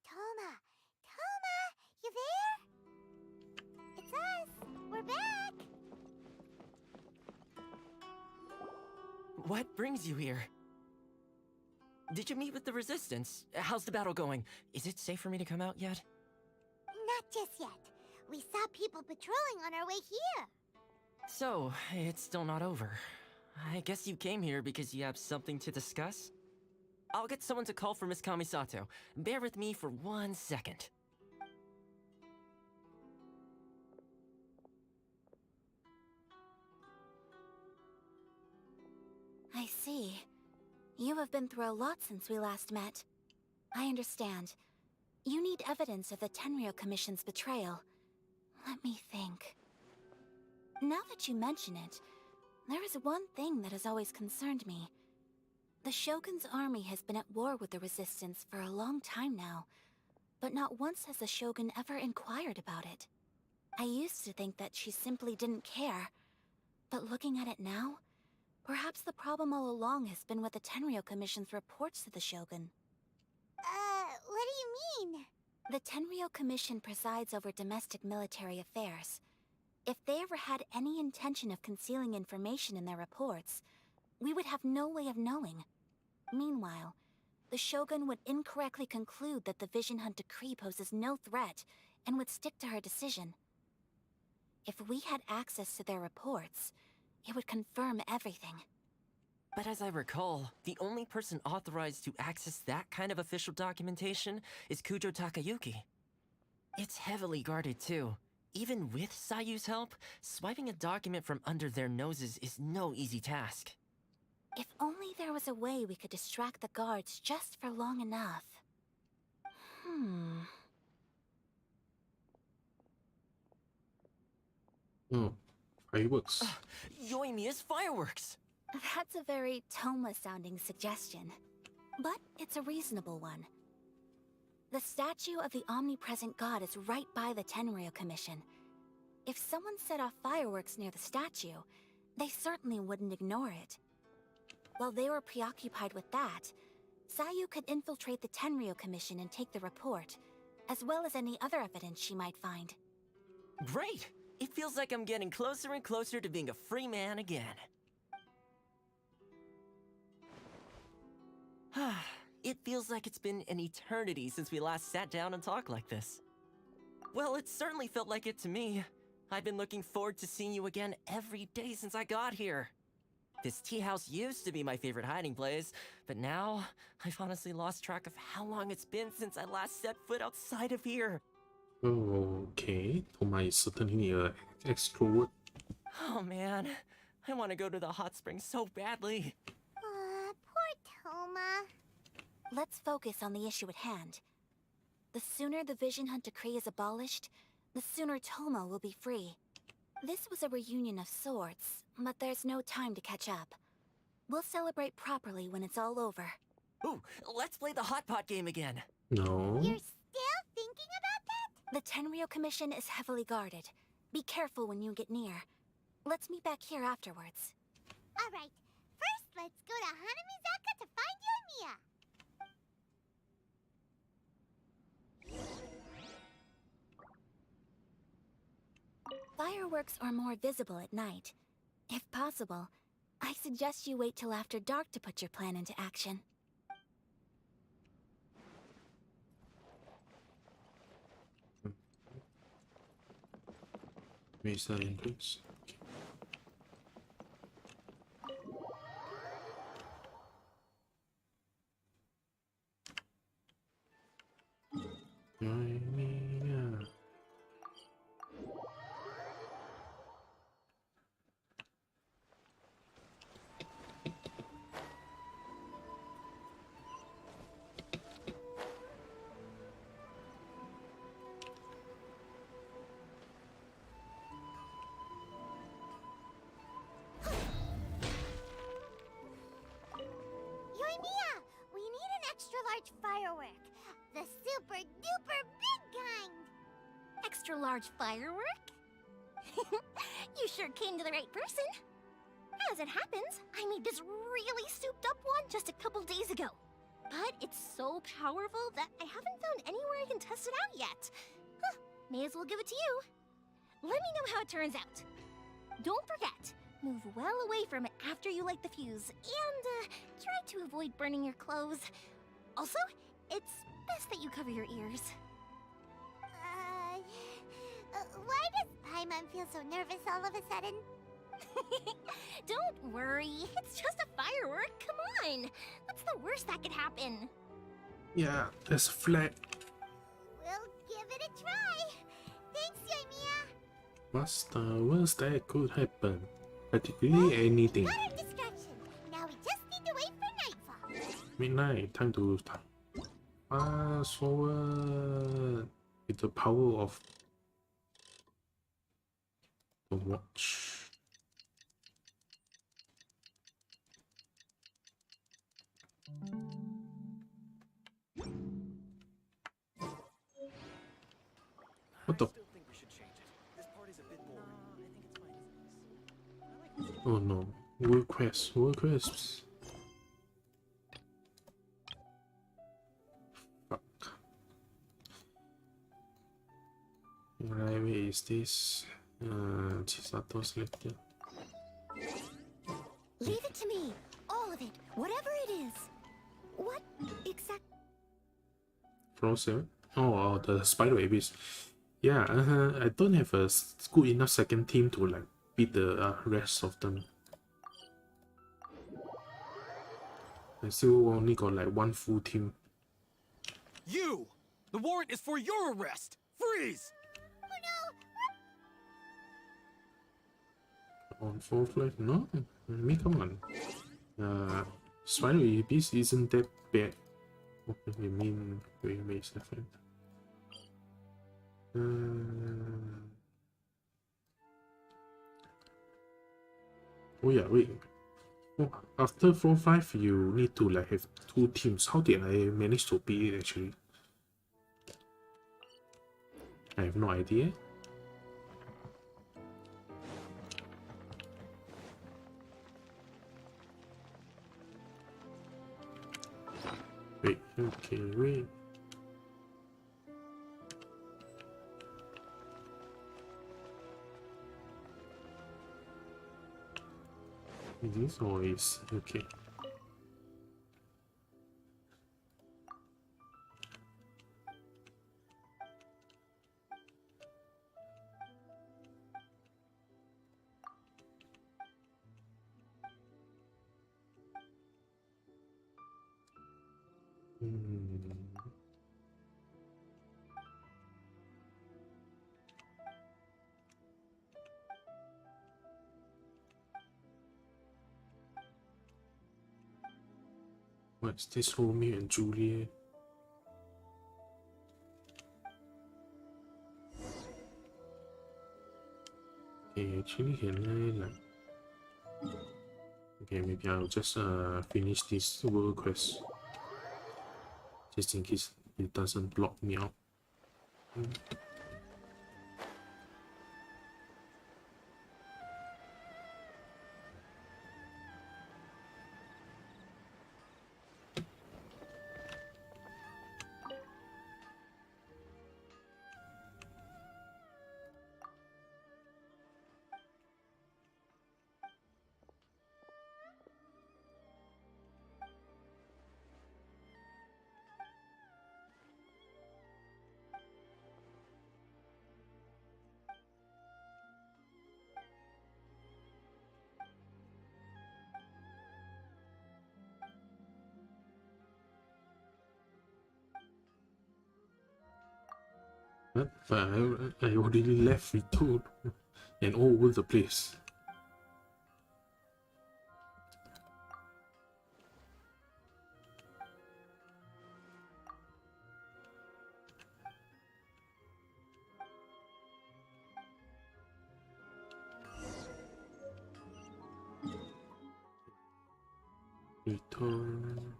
Toma, you there? It's us. We're back. What brings you here? Did you meet with the Resistance? How's the battle going? Is it safe for me to come out yet? Not just yet. We saw people patrolling on our way here. So, it's still not over. I guess you came here because you have something to discuss? I'll get someone to call for Miss Kamisato. Bear with me for 1 second. I see. You have been through a lot since we last met. I understand. You need evidence of the Tenryo Commission's betrayal. Let me think. Now that you mention it, there is one thing that has always concerned me. The Shogun's army has been at war with the Resistance for a long time now, but not once has the Shogun ever inquired about it. I used to think that she simply didn't care, but looking at it now, perhaps the problem all along has been with the Tenryo Commission's reports to the Shogun. What do you mean? The Tenryo Commission presides over domestic military affairs. If they ever had any intention of concealing information in their reports, we would have no way of knowing. Meanwhile, the Shogun would incorrectly conclude that the Vision Hunt decree poses no threat and would stick to her decision. If we had access to their reports, it would confirm everything. But as I recall, the only person authorized to access that kind of official documentation is Kujo Takayuki. It's heavily guarded too. Even with Sayu's help, swiping a document from under their noses is no easy task. If only there was a way we could distract the guards just for long enough. Oh, fireworks. Yoimiya's fireworks! That's a very Toma-sounding suggestion. But it's a reasonable one. The statue of the omnipresent god is right by the Tenryo Commission. If someone set off fireworks near the statue, they certainly wouldn't ignore it. While they were preoccupied with that, Sayu could infiltrate the Tenryo Commission and take the report, as well as any other evidence she might find. Great! It feels like I'm getting closer and closer to being a free man again. It feels like it's been an eternity since we last sat down and talked like this. Well, it certainly felt like it to me. I've been looking forward to seeing you again every day since I got here. This tea house used to be my favorite hiding place, but now I've honestly lost track of how long it's been since I last set foot outside of here. Okay, Toma is certainly an extrovert. Oh man, I want to go to the hot springs so badly. Poor Toma. Let's focus on the issue at hand. The sooner the Vision Hunt Decree is abolished, the sooner Toma will be free. This was a reunion of sorts, but there's no time to catch up. We'll celebrate properly when it's all over. Ooh, let's play the hot pot game again. No. You're still thinking about that? The Tenryou Commission is heavily guarded. Be careful when you get near. Let's meet back here afterwards. Alright, first let's go to Hanamizaka to find Yoimiya. Fireworks are more visible at night. If possible, I suggest you wait till after dark to put your plan into action. Where's that entrance? Yoimiya. Yoimiya, we need an extra large firework. The super duper big kind. Extra large firework? You sure came to the right person. As it happens, I made this really souped up one just a couple days ago. But it's so powerful that I haven't found anywhere I can test it out yet. Huh, may as well give it to you. Let me know how it turns out. Don't forget, move well away from it after you light the fuse, and try to avoid burning your clothes. Also, it's best that you cover your ears. Why does Paimon feel so nervous all of a sudden? Don't worry, it's just a firework, come on! What's the worst that could happen? Yeah, there's a flag. We'll give it a try. Thanks, Yoimiya. What's the worst that could happen? Practically anything. Got our distraction. Now we just need to wait for nightfall. Midnight, time to fast forward with the power of the watch. What the? Oh no, world quest, world quests. Fuck. Right, where is this? Chisato selected. Leave it to me, all of it, whatever it is. What exact? Frozen? Oh, the spider babies. Yeah, I don't have a good enough second team to like beat the rest of them. I still only got like one full team. You! The warrant is for your arrest! Freeze! On fourth life? No, I mean, come on. Spider babies isn't that bad. What do you mean? We may different. Oh yeah, wait. Oh, after 4-5, you need to like have two teams. How did I manage to beat it actually? I have no idea. Wait, okay, wait. This or is okay. What's this Romeo and Juliet? Okay, actually can I like... Okay, maybe I'll just finish this world quest. Just in case it doesn't block me out. But I already left VTuber and all over the place. Return.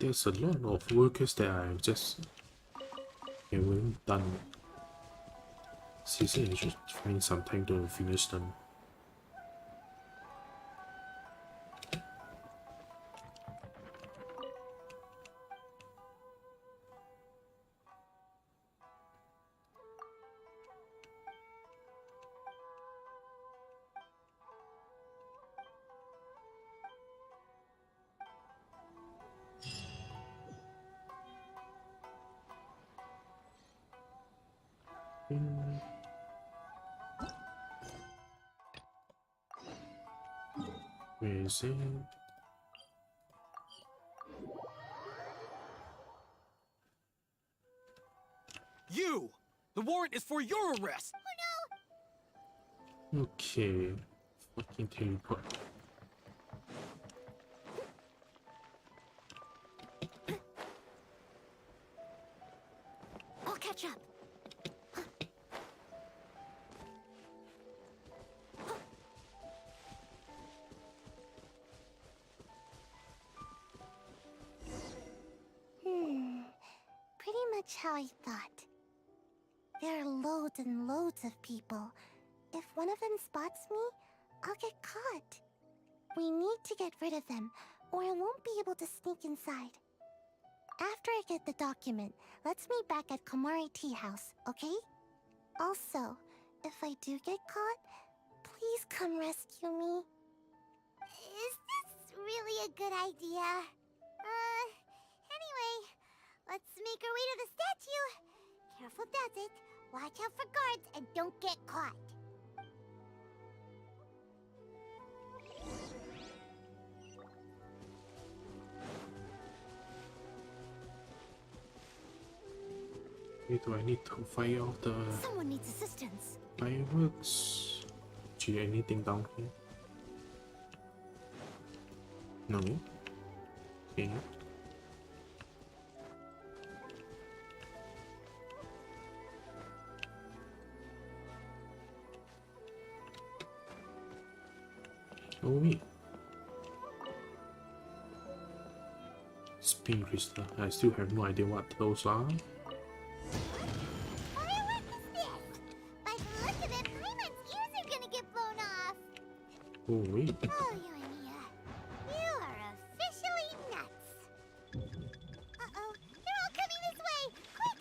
There's a lot of workers that I just haven't done. Seriously, I should find some time to finish them. Where is it? You! The warrant is for your arrest! Okay. Fucking teleport. I'll catch up. Pretty much how I thought. There are loads and loads of people. If one of them spots me, I'll get caught. We need to get rid of them, or I won't be able to sneak inside. After I get the document, let's meet back at Komari Tea House, okay? Also, if I do get caught, please come rescue me. Is this really a good idea? Anyway, let's make our way to the statue. Careful does it. Watch out for guards and don't get caught. Do I need to fire off the Someone needs assistance. fireworks? Gee, anything down here? No. Okay. Oh wait. Spin crystal. I still have no idea what those are. Firework is this? By the look of it, Paimon's ears are gonna get blown off. Oh wait. Oh, Yoimiya, you are officially nuts. Uh-oh, they're all coming this way. Quick,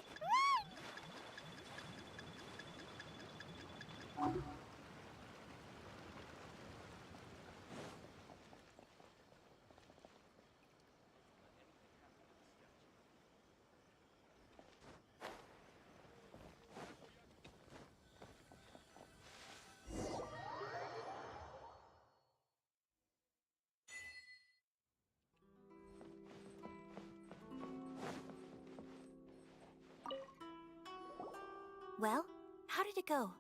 run! Well, how did it go?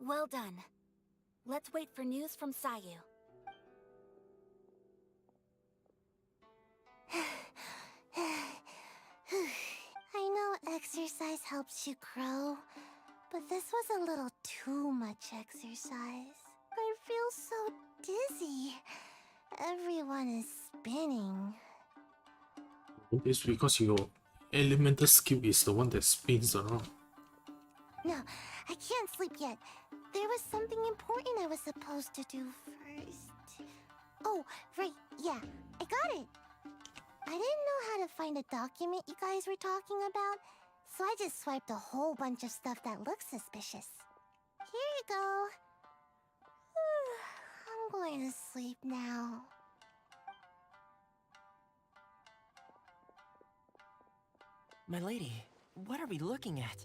Well done. Let's wait for news from Sayu. I know exercise helps you grow, but this was a little too much exercise. I feel so dizzy. Everyone is spinning. It's because your elemental skill is the one that spins around. No, I can't sleep yet. There was something important I was supposed to do first. Oh, right, yeah, I got it. I didn't know how to find a document you guys were talking about, so I just swiped a whole bunch of stuff that looks suspicious. Here you go. I'm going to sleep now. My lady, what are we looking at?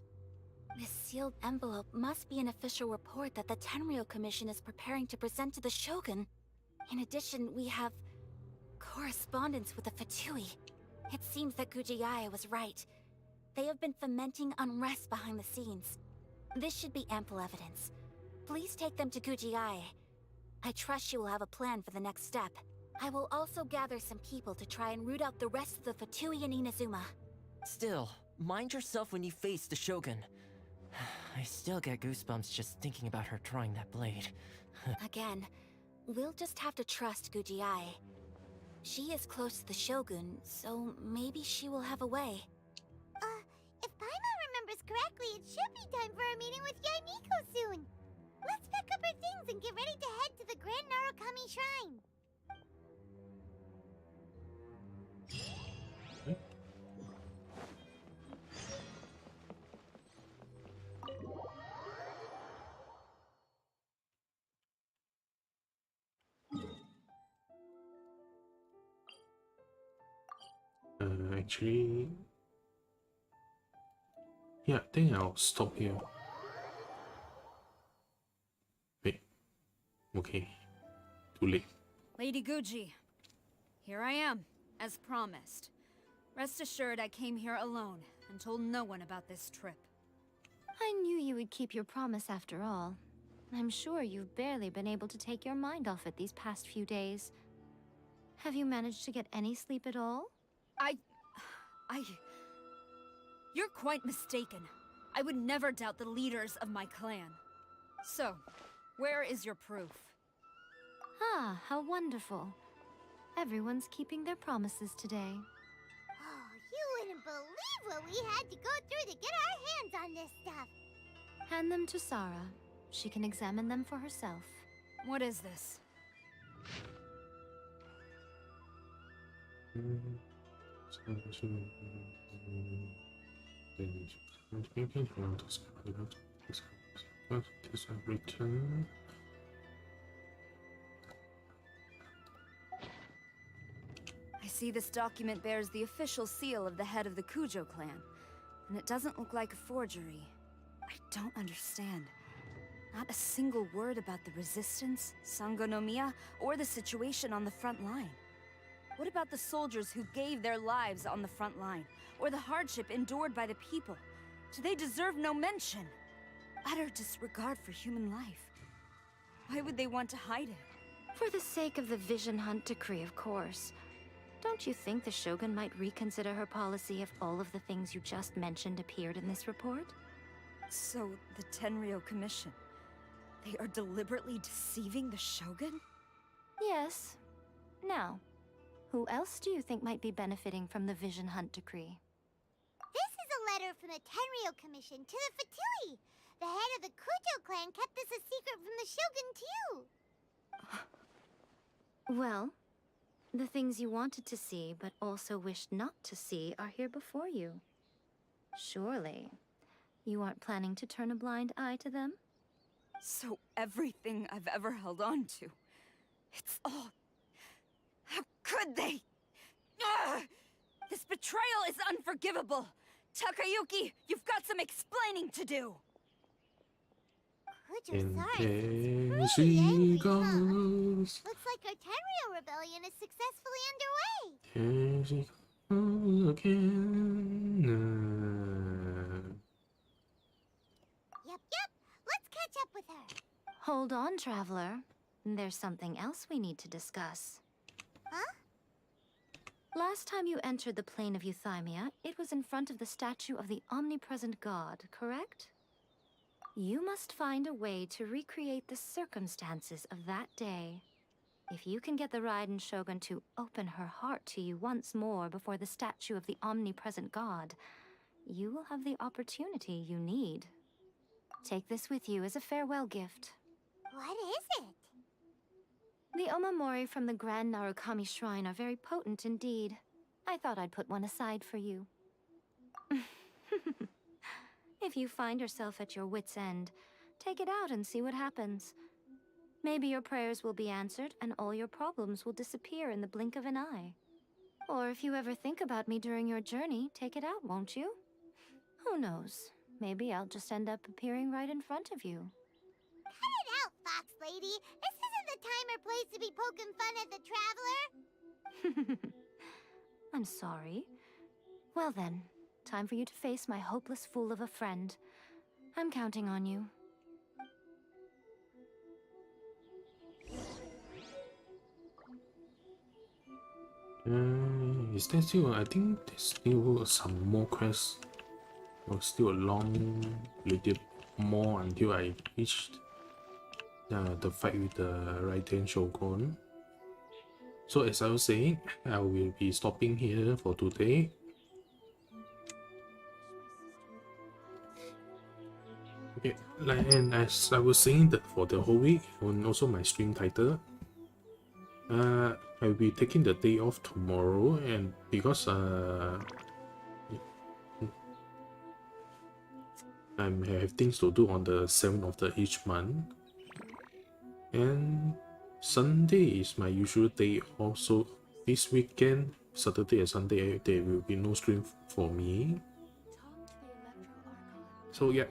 This sealed envelope must be an official report that the Tenryou Commission is preparing to present to the Shogun. In addition, we have correspondence with the Fatui. It seems that Gujiai was right. They have been fomenting unrest behind the scenes. This should be ample evidence. Please take them to Gujiai. I trust she will have a plan for the next step. I will also gather some people to try and root out the rest of the Fatui in Inazuma. Still, mind yourself when you face the Shogun. I still get goosebumps just thinking about her drawing that blade. Again, we'll just have to trust Gujiai. She is close to the Shogun, so maybe she will have a way. If Paimon remembers correctly, it should be time for a meeting with Yaimiko soon. Let's pack up our things and get ready to head to the Grand Narukami Shrine. Actually, yeah, I think I'll stop here. Wait, okay, too late. Lady Guji, here I am, as promised. Rest assured I came here alone and told no one about this trip. I knew you would keep your promise after all. I'm sure you've barely been able to take your mind off it these past few days. Have you managed to get any sleep at all? You're quite mistaken. I would never doubt the leaders of my clan. So, where is your proof? Ah, how wonderful. Everyone's keeping their promises today. Oh, you wouldn't believe what we had to go through to get our hands on this stuff. Hand them to Sarah. She can examine them for herself. What is this? I see this document bears the official seal of the head of the Kujo clan, and it doesn't look like a forgery. I don't understand. Not a single word about the resistance, Sangonomiya, or the situation on the front line. What about the soldiers who gave their lives on the front line, or the hardship endured by the people? Do they deserve no mention? Utter disregard for human life. Why would they want to hide it? For the sake of the Vision Hunt decree, of course. Don't you think the Shogun might reconsider her policy if all of the things you just mentioned appeared in this report? So, the Tenryou Commission, they are deliberately deceiving the Shogun? Yes. Now, who else do you think might be benefiting from the Vision Hunt decree? This is a letter from the Tenryou Commission to the Fatui. The head of the Kujo clan kept this a secret from the Shogun, too. Well, the things you wanted to see but also wished not to see are here before you. Surely, you aren't planning to turn a blind eye to them? So everything I've ever held on to, it's all... How could they? Ugh! This betrayal is unforgivable! Takayuki, you've got some explaining to do! And she goes. Looks like our Tenryou rebellion is successfully underway. again. Yep. Let's catch up with her. Hold on, traveler. There's something else we need to discuss. Huh? Last time you entered the plane of Euthymia, it was in front of the statue of the omnipresent god, correct? You must find a way to recreate the circumstances of that day. If you can get the Raiden Shogun to open her heart to you once more before the statue of the omnipresent god, you will have the opportunity you need. Take this with you as a farewell gift. What is it? The omamori from the Grand Narukami Shrine are very potent indeed. I thought I'd put one aside for you. If you find yourself at your wit's end, take it out and see what happens. Maybe your prayers will be answered and all your problems will disappear in the blink of an eye. Or if you ever think about me during your journey, take it out, won't you? Who knows? Maybe I'll just end up appearing right in front of you. Cut it out, Fox Lady. This isn't the time or place to be poking fun at the traveler. I'm sorry. Well then, time for you to face my hopeless fool of a friend. I'm counting on you. Is there still? I think there's still some more quests. There's still a long little more until I reached the fight with the Raiden Shogun. So as I was saying, I will be stopping here for today. Okay, and as I was saying that for the whole week, and also my stream title, I'll be taking the day off tomorrow, and because I have things to do on the 7th of each month, and Sunday is my usual day off. So this weekend, Saturday and Sunday, there will be no stream for me. So yeah,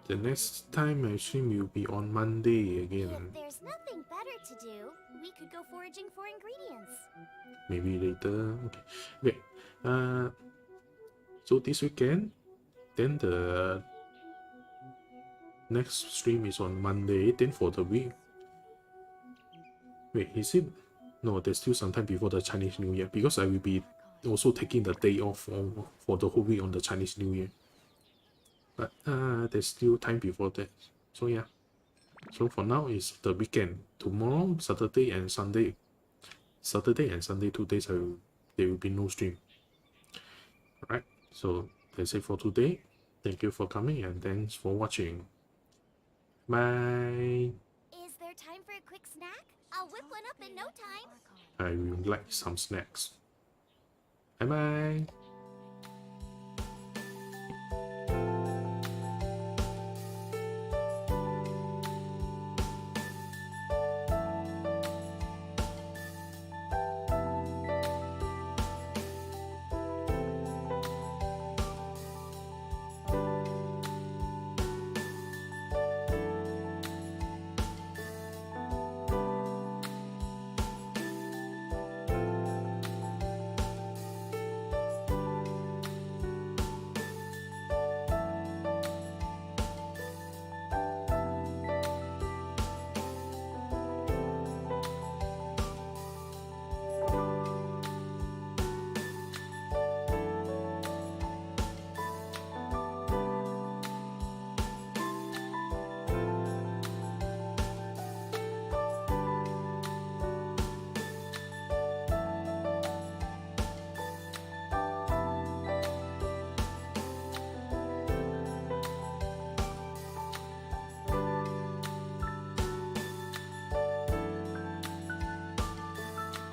the next time I stream will be on Monday again. If there's nothing better to do, we could go foraging for ingredients. Maybe later. Okay. So this weekend, then the next stream is on Monday. Then for the week, wait, is it? No, there's still some time before the Chinese New Year, because I will be also taking the day off for the whole week on the Chinese New Year. But there's still time before that. So yeah. So for now it's the weekend. Tomorrow, Saturday and Sunday. Saturday and Sunday, 2 days, there will be no stream. Alright, so that's it for today. Thank you for coming and thanks for watching. Bye. Is there time for a quick snack? I'll whip one up in no time. I will like some snacks. Bye bye.